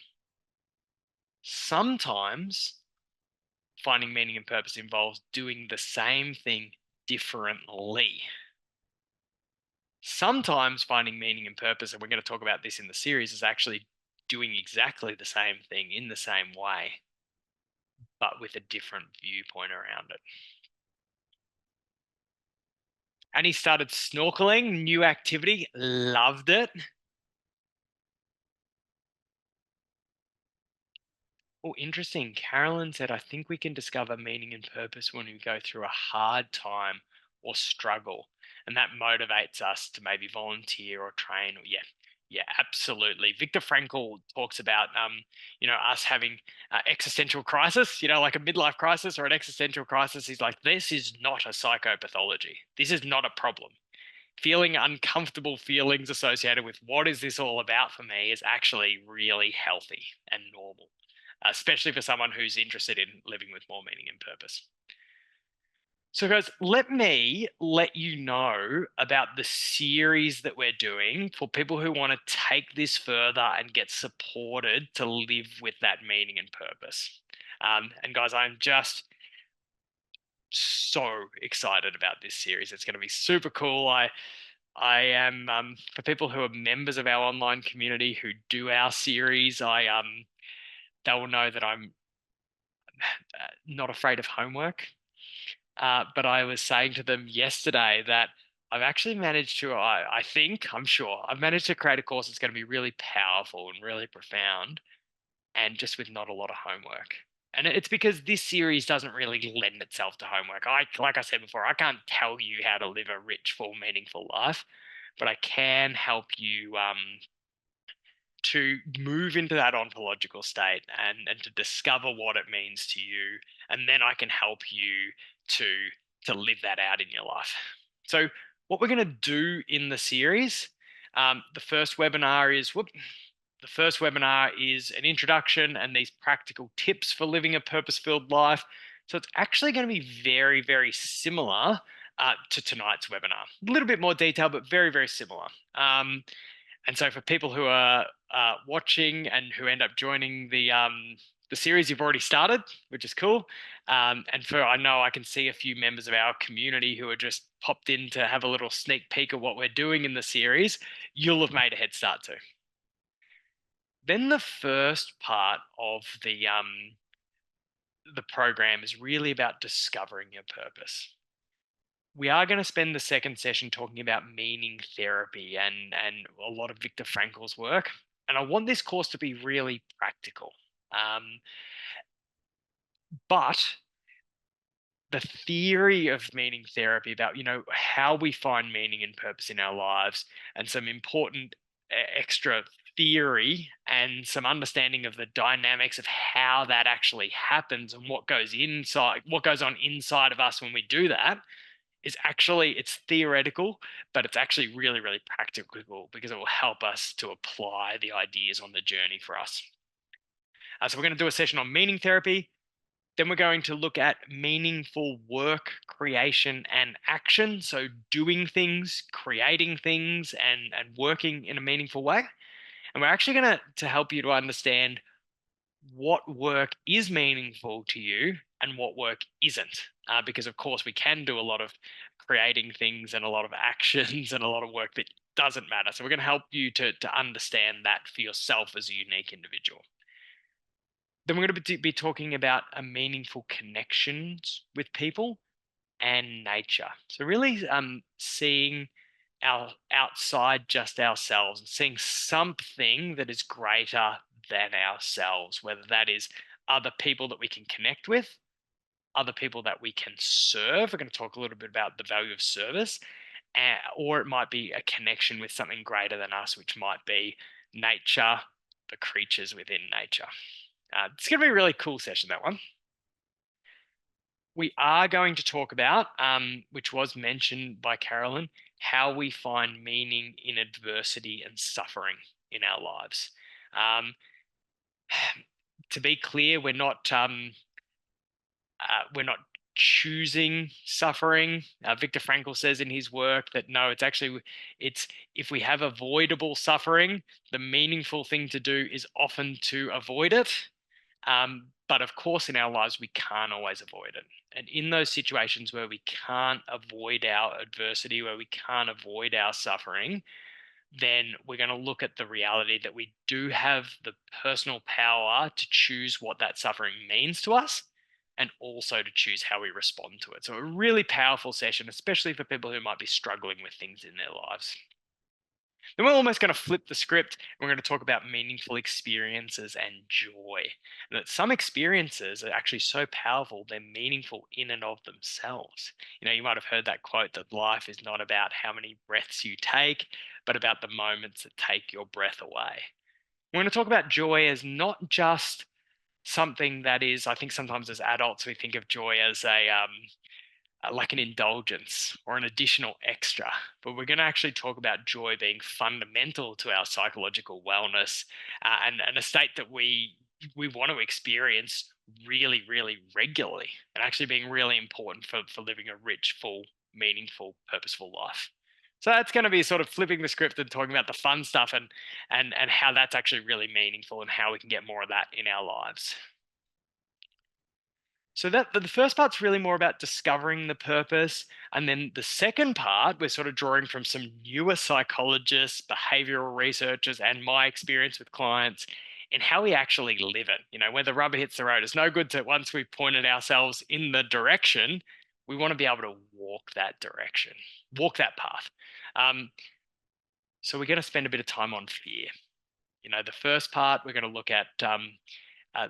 Sometimes finding meaning and purpose involves doing the same thing differently. Sometimes finding meaning and purpose, and we're going to talk about this in the series, is actually doing exactly the same thing in the same way, but with a different viewpoint around it. And he started snorkeling, new activity, loved it. Oh, interesting. Carolyn said, I think we can discover meaning and purpose when we go through a hard time or struggle. And that motivates us to maybe volunteer or train. Yeah, absolutely. Viktor Frankl talks about, us having existential crisis, like a midlife crisis or an existential crisis. He's like, this is not a psychopathology. This is not a problem. Feeling uncomfortable feelings associated with what is this all about for me is actually really healthy and normal, especially for someone who's interested in living with more meaning and purpose. So guys, let me let you know about the series that we're doing for people who want to take this further and get supported to live with that meaning and purpose. And guys, I'm just so excited about this series. It's going to be super cool. I am, for people who are members of our online community who do our series, they will know that I'm not afraid of homework. But I was saying to them yesterday that I've actually managed to, I'm sure, I've managed to create a course that's going to be really powerful and really profound and just with not a lot of homework. And it's because this series doesn't really lend itself to homework. Like I said before, I can't tell you how to live a rich, full, meaningful life, but I can help you to move into that ontological state and to discover what it means to you. And then I can help you to live that out in your life. So what we're going to do in the series, the first webinar is an introduction and these practical tips for living a purpose-filled life. So it's actually going to be very, very similar to tonight's webinar. A little bit more detail, but very, very similar. And so for people who are watching and who end up joining the series, you've already started, which is cool. And I know I can see a few members of our community who are just popped in to have a little sneak peek of what we're doing in the series. You'll have made a head start too. Then the first part of the program is really about discovering your purpose. We are going to spend the second session talking about meaning therapy and a lot of Viktor Frankl's work. And I want this course to be really practical. But the theory of meaning therapy about, how we find meaning and purpose in our lives, and some important extra theory and some understanding of the dynamics of how that actually happens and what goes on inside of us when we do that, it's theoretical, but it's actually really, really practical because it will help us to apply the ideas on the journey for us. So we're going to do a session on meaning therapy. Then we're going to look at meaningful work, creation, and action. So doing things, creating things, and working in a meaningful way. And we're actually going to help you to understand what work is meaningful to you and what work isn't. Because, of course, we can do a lot of creating things and a lot of actions and a lot of work that doesn't matter. So we're going to help you to understand that for yourself as a unique individual. Then we're going to be talking about meaningful connections with people and nature. So really seeing outside just ourselves and seeing something that is greater than ourselves, whether that is other people that we can connect with, other people that we can serve. We're going to talk a little bit about the value of service, or it might be a connection with something greater than us, which might be nature, the creatures within nature. It's going to be a really cool session, that one. We are going to talk about, which was mentioned by Carolyn, how we find meaning in adversity and suffering in our lives. To be clear, we're not choosing suffering. Viktor Frankl says in his work that no, it's if we have avoidable suffering, the meaningful thing to do is often to avoid it. But of course, in our lives, we can't always avoid it. And in those situations where we can't avoid our adversity, where we can't avoid our suffering, then we're going to look at the reality that we do have the personal power to choose what that suffering means to us and also to choose how we respond to it. So a really powerful session, especially for people who might be struggling with things in their lives. Then we're almost going to flip the script. We're going to talk about meaningful experiences and joy. And that some experiences are actually so powerful, they're meaningful in and of themselves. You might have heard that quote that life is not about how many breaths you take, but about the moments that take your breath away. We're going to talk about joy as not just something that is, I think sometimes as adults, we think of joy as like an indulgence or an additional extra. But we're going to actually talk about joy being fundamental to our psychological wellness and a state that we want to experience really, really regularly, and actually being really important for living a rich, full, meaningful, purposeful life. So that's going to be sort of flipping the script and talking about the fun stuff and how that's actually really meaningful and how we can get more of that in our lives. So that the first part's really more about discovering the purpose. And then the second part, we're sort of drawing from some newer psychologists, behavioral researchers, and my experience with clients in how we actually live it. Where the rubber hits the road. It's no good to, once we've pointed ourselves in the direction, we want to be able to walk that direction, walk that path. So we're going to spend a bit of time on fear. The first part, we're going to look at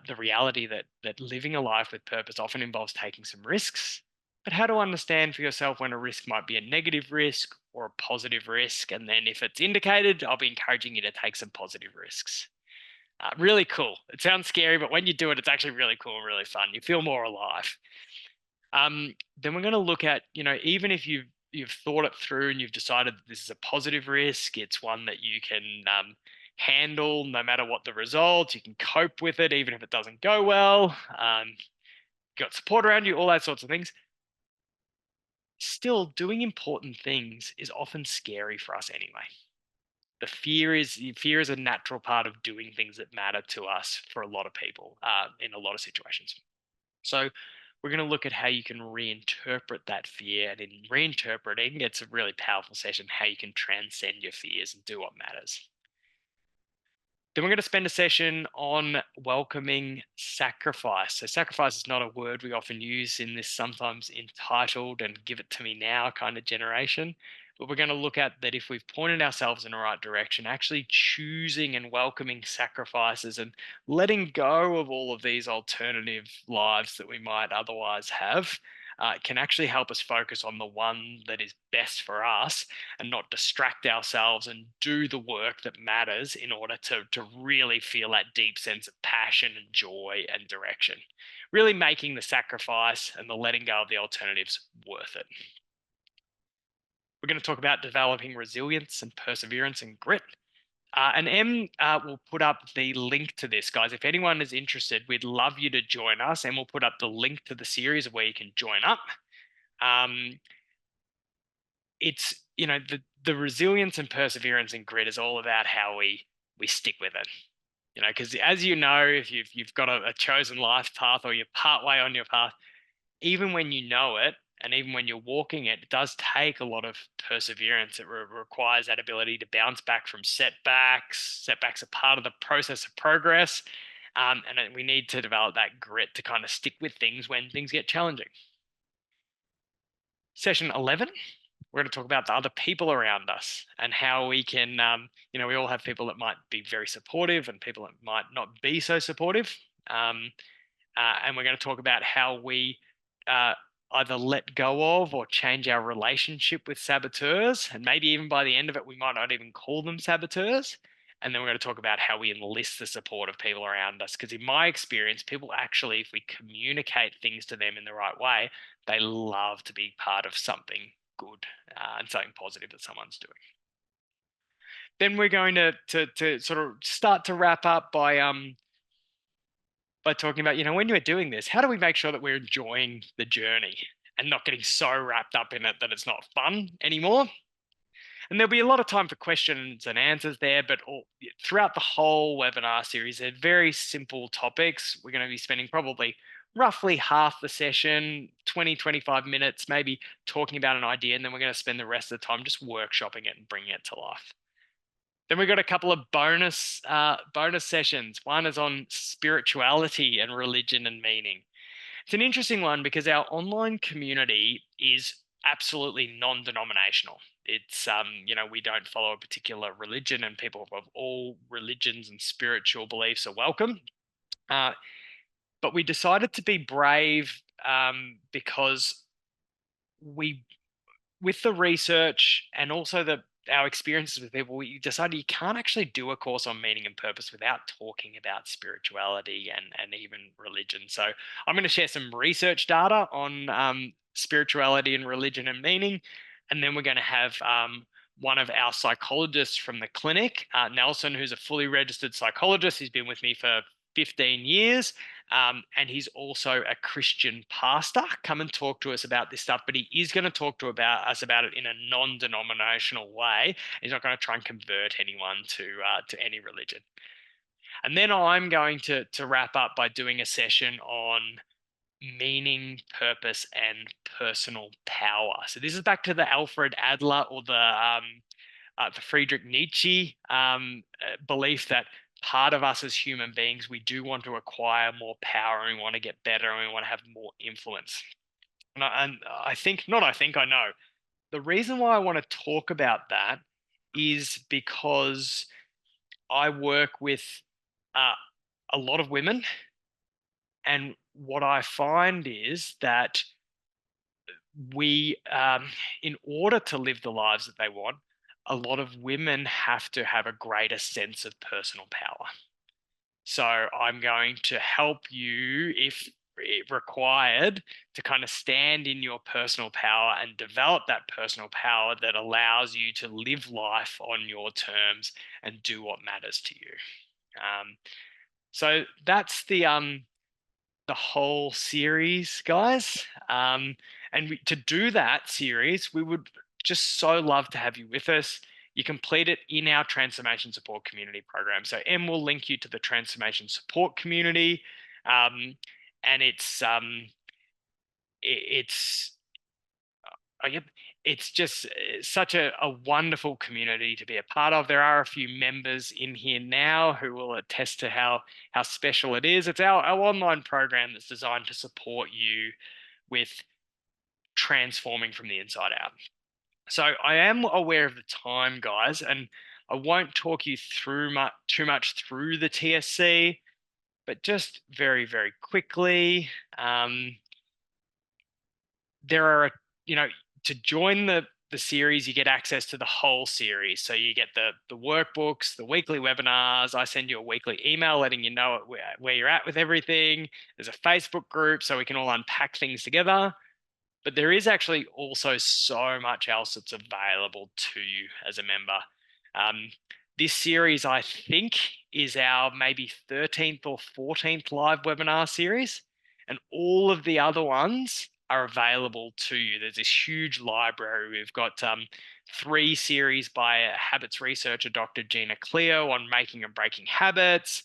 the reality that living a life with purpose often involves taking some risks, but how to understand for yourself when a risk might be a negative risk or a positive risk. And then if it's indicated, I'll be encouraging you to take some positive risks. Really cool. It sounds scary, but when you do it, it's actually really cool and really fun. You feel more alive. Then we're going to look at, even if you've thought it through and you've decided that this is a positive risk, it's one that you can handle no matter what the result. You can cope with it even if it doesn't go well. Got support around you, all that sorts of things. Still, doing important things is often scary for us anyway. Fear is a natural part of doing things that matter to us for a lot of people in a lot of situations. So we're going to look at how you can reinterpret that fear, and in reinterpreting, it's a really powerful session, how you can transcend your fears and do what matters. Then we're going to spend a session on welcoming sacrifice. So sacrifice is not a word we often use in this sometimes entitled and give it to me now kind of generation. But we're going to look at that if we've pointed ourselves in the right direction, actually choosing and welcoming sacrifices and letting go of all of these alternative lives that we might otherwise have can actually help us focus on the one that is best for us and not distract ourselves and do the work that matters in order to really feel that deep sense of passion and joy and direction. Really making the sacrifice and the letting go of the alternatives worth it. We're going to talk about developing resilience and perseverance and grit. And Em will put up the link to this, guys. If anyone is interested, we'd love you to join us. And we'll put up the link to the series of where you can join up. It's, the resilience and perseverance and grit is all about how we stick with it. Because as you know, if you've got a chosen life path or you're partway on your path, even when you know it, and even when you're walking it, it does take a lot of perseverance. It requires that ability to bounce back from setbacks. Setbacks are part of the process of progress. And we need to develop that grit to kind of stick with things when things get challenging. Session 11, we're going to talk about the other people around us and how we can, we all have people that might be very supportive and people that might not be so supportive. And we're going to talk about how we either let go of or change our relationship with saboteurs. And maybe even by the end of it, we might not even call them saboteurs. And then we're going to talk about how we enlist the support of people around us. Because in my experience, people actually, if we communicate things to them in the right way, they love to be part of something good and something positive that someone's doing. Then we're going to sort of start to wrap up by talking about, when you're doing this, how do we make sure that we're enjoying the journey and not getting so wrapped up in it that it's not fun anymore? And there'll be a lot of time for questions and answers there, but throughout the whole webinar series, they're very simple topics. We're going to be spending probably roughly half the session, 20, 25 minutes, maybe talking about an idea, and then we're going to spend the rest of the time just workshopping it and bringing it to life. Then we've got a couple of bonus sessions. One is on spirituality and religion and meaning. It's an interesting one because our online community is absolutely non-denominational. It's, we don't follow a particular religion, and people of all religions and spiritual beliefs are welcome. But we decided to be brave because with the research and also our experiences with people, we decided you can't actually do a course on meaning and purpose without talking about spirituality and even religion. So I'm going to share some research data on spirituality and religion and meaning. And then we're going to have one of our psychologists from the clinic, Nelson, who's a fully registered psychologist. He's been with me for 15 years. And he's also a Christian pastor, come and talk to us about this stuff, but he is going to talk to us about it in a non-denominational way. He's not going to try and convert anyone to any religion. And then I'm going to wrap up by doing a session on meaning, purpose, and personal power. So this is back to the Alfred Adler or the Friedrich Nietzsche belief that part of us as human beings, we do want to acquire more power and we want to get better and we want to have more influence. And I know. The reason why I want to talk about that is because I work with a lot of women And what I find is that we, in order to live the lives that they want, a lot of women have to have a greater sense of personal power. So I'm going to help you, if required, to kind of stand in your personal power and develop that personal power that allows you to live life on your terms and do what matters to you. So that's the whole series, guys. And to do that series, we would just so love to have you with us. You complete it in our transformation support community program. So Em will link you to the transformation support community, and it's I get it's just such a wonderful community to be a part of. There are a few members in here now who will attest to how special it is. It's our online program that's designed to support you with transforming from the inside out. So I am aware of the time, guys, and I won't talk you through too much through the TSC, but just very, very quickly, there are, to join the series, you get access to the whole series. So you get the workbooks, the weekly webinars. I send you a weekly email letting you know where you're at with everything. There's a Facebook group so we can all unpack things together. But there is actually also so much else that's available to you as a member. This series, I think, is our maybe 13th or 14th live webinar series. And all of the other ones are available to you. There's this huge library. We've got 3 series by habits researcher Dr. Gina Cleo on making and breaking habits.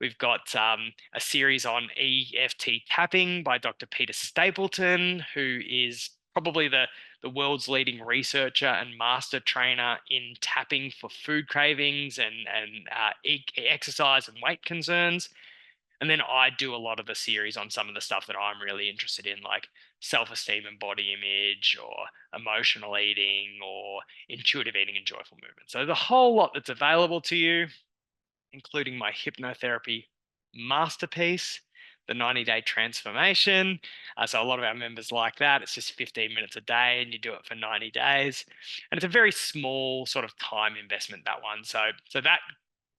We've got a series on EFT tapping by Dr. Peter Stapleton, who is probably the world's leading researcher and master trainer in tapping for food cravings and exercise and weight concerns. And then I do a lot of the series on some of the stuff that I'm really interested in, like self-esteem and body image, or emotional eating, or intuitive eating and joyful movement. So there's a whole lot that's available to you, including my hypnotherapy masterpiece, the 90-day transformation. So a lot of our members like that. It's just 15 minutes a day and you do it for 90 days. And it's a very small sort of time investment, that one. So that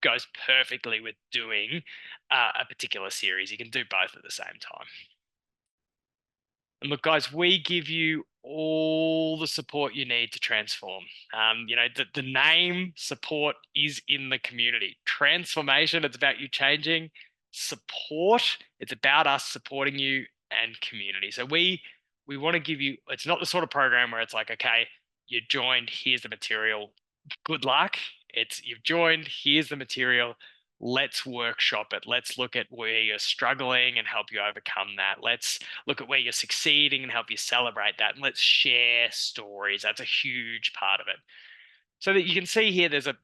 goes perfectly with doing a particular series. You can do both at the same time. And look, guys, we give you all the support you need to transform. The name support is in the community. Transformation, it's about you changing. Support, it's about us supporting you, and community. So we want to give you, it's not the sort of program where it's like, okay, you joined, here's the material, good luck. It's you've joined, here's the material, let's workshop it. Let's look at where you're struggling and help you overcome that. Let's look at where you're succeeding and help you celebrate that. And let's share stories. That's a huge part of it. So that you can see here, there's a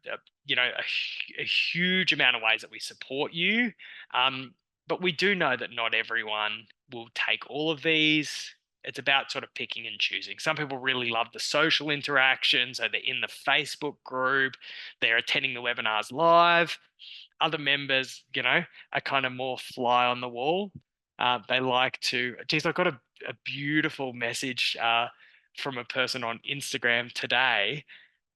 huge amount of ways that we support you. But we do know that not everyone will take all of these. It's about sort of picking and choosing. Some people really love the social interaction. So they're in the Facebook group, they're attending the webinars live. Other members, are kind of more fly on the wall. They like to, geez, I got a beautiful message from a person on Instagram today.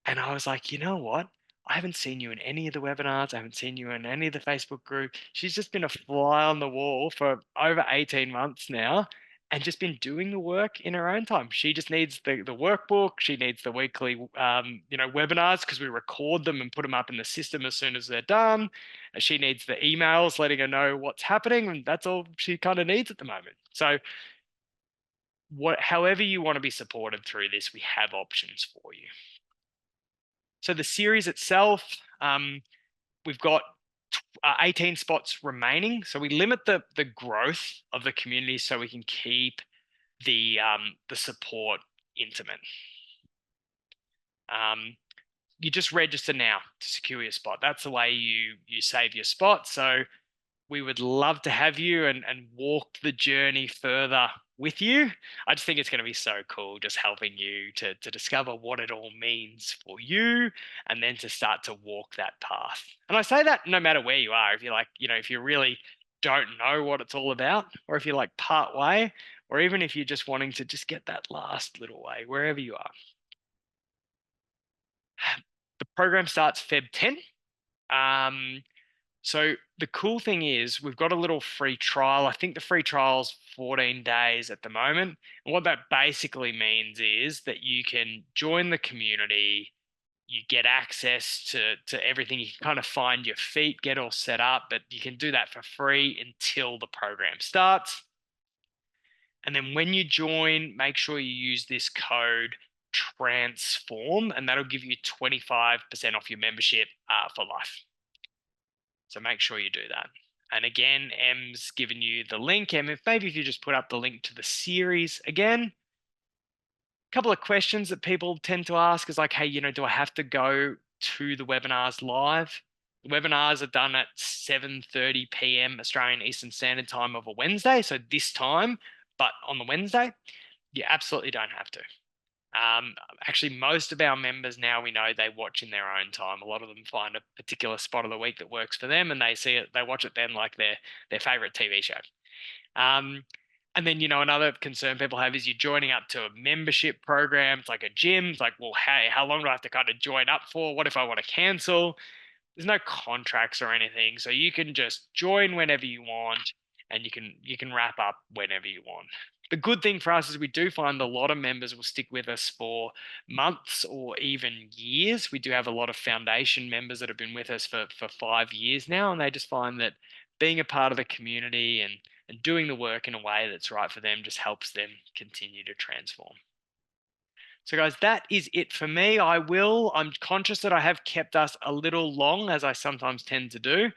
And I was like, you know what? I haven't seen you in any of the webinars. I haven't seen you in any of the Facebook group. She's just been a fly on the wall for over 18 months now and just been doing the work in her own time. She just needs the workbook. She needs the weekly, webinars, because we record them and put them up in the system as soon as they're done. She needs the emails letting her know what's happening. And that's all she kind of needs at the moment. So however you want to be supported through this, we have options for you. So the series itself, we've got 18 spots remaining. So we limit the growth of the community so we can keep the support intimate. You just register now to secure your spot. That's the way you save your spot. So we would love to have you and walk the journey further with you. I just think it's going to be so cool just helping you to discover what it all means for you, and then to start to walk that path. And I say that no matter where you are. If you're like, if you're really don't know what it's all about, or if you're like part way, or even if you're just wanting to just get that last little way, wherever you are. The program starts Feb 10. So the cool thing is we've got a little free trial. I think the free trial's 14 days at the moment. And what that basically means is that you can join the community, you get access to everything. You can kind of find your feet, get all set up, but you can do that for free until the program starts. And then when you join, make sure you use this code TRANSFORM, and that'll give you 25% off your membership for life. So make sure you do that. And again, Em's given you the link. Em, if maybe if you just put up the link to the series again. A couple of questions that people tend to ask is like, hey, do I have to go to the webinars live? The webinars are done at 7:30 p.m. Australian Eastern Standard Time of a Wednesday. So this time, but on the Wednesday, you absolutely don't have to. Actually, most of our members now, we know they watch in their own time. A lot of them find a particular spot of the week that works for them, and they see it, they watch it then like their favorite TV show. And then, another concern people have is you're joining up to a membership program. It's like a gym. It's like, well, hey, how long do I have to kind of join up for? What if I want to cancel? There's no contracts or anything, so you can just join whenever you want, and you can wrap up whenever you want. The good thing for us is we do find a lot of members will stick with us for months or even years. We do have a lot of foundation members that have been with us for 5 years now, and they just find that being a part of the community and doing the work in a way that's right for them just helps them continue to transform. So guys, that is it for me. I'm conscious that I have kept us a little long, as I sometimes tend to do.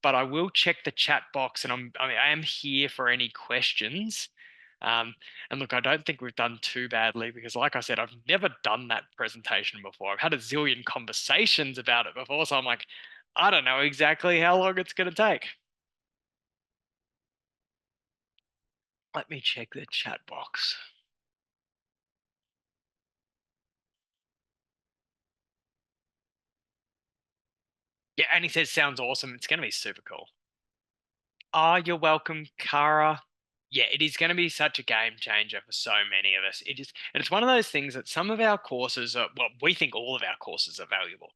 But I will check the chat box, and I am here for any questions. And look, I don't think we've done too badly because, like I said, I've never done that presentation before. I've had a zillion conversations about it before, so I'm like, I don't know exactly how long it's going to take. Let me check the chat box. Yeah, and he says, sounds awesome. It's going to be super cool. Oh, you're welcome, Cara. Yeah, it is going to be such a game changer for so many of us. It is, and it's one of those things that some of our courses are, well, we think all of our courses are valuable,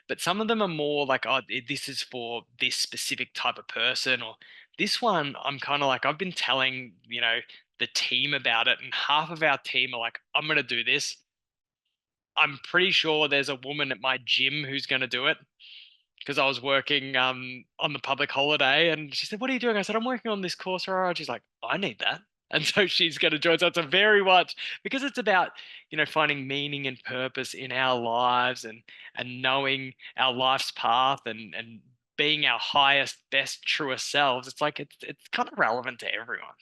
but some of them are more like, oh, this is for this specific type of person, or this one, I'm kind of like, I've been telling, the team about it, and half of our team are like, I'm going to do this. I'm pretty sure there's a woman at my gym who's going to do it because I was working on the public holiday, and she said, "What are you doing?" I said, "I'm working on this course." And she's like, "I need that," and so she's going to join. So it's a very much because it's about finding meaning and purpose in our lives and knowing our life's path and being our highest, best, truest selves. It's like it's kind of relevant to everyone.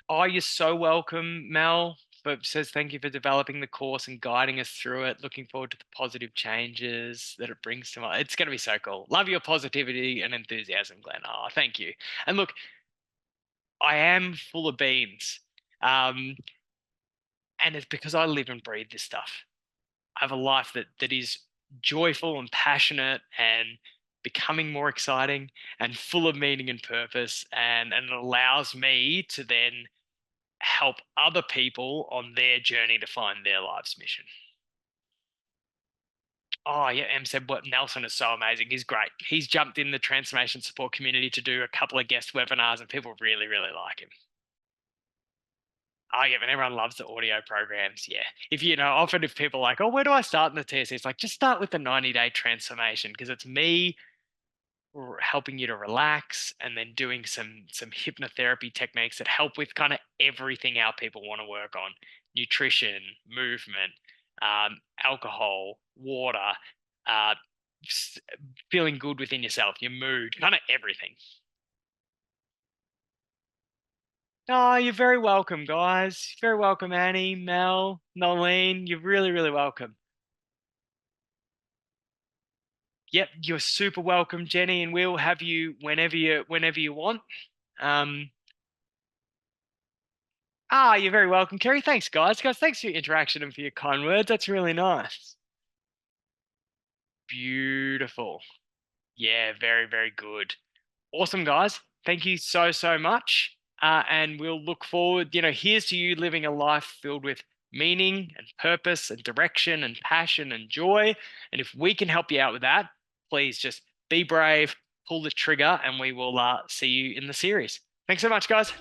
Oh, you're so welcome, Mel. But says thank you for developing the course and guiding us through it. Looking forward to the positive changes that it brings to my. It's going to be so cool. Love your positivity and enthusiasm, Glenn. Oh, thank you. And look, I am full of beans, um, and it's because I live and breathe this stuff. I have a life that is joyful and passionate and becoming more exciting and full of meaning and purpose, and it allows me to then help other people on their journey to find their life's mission. Oh, yeah. Em said, what Nelson is so amazing. He's great. He's jumped in the transformation support community to do a couple of guest webinars, and people really, really like him. Oh, yeah, and everyone loves the audio programs. Yeah. If often if people are like, oh, where do I start in the TSC? It's like, just start with the 90-day transformation because it's me helping you to relax and then doing some hypnotherapy techniques that help with kind of everything our people want to work on: nutrition, movement, alcohol, water, uh, feeling good within yourself, your mood, kind of everything. Oh, you're very welcome, guys. Very welcome, Annie, Mel, Noelene. You're really, really welcome. Yep, you're super welcome, Jenny, and we'll have you whenever you want. Um, you're very welcome, Kerry. Thanks, guys. Guys, thanks for your interaction and for your kind words. That's really nice. Beautiful. Yeah, very, very good. Awesome, guys. Thank you so, so much. And we'll look forward, here's to you living a life filled with meaning and purpose and direction and passion and joy. And if we can help you out with that, please just be brave, pull the trigger, and we will see you in the series. Thanks so much, guys.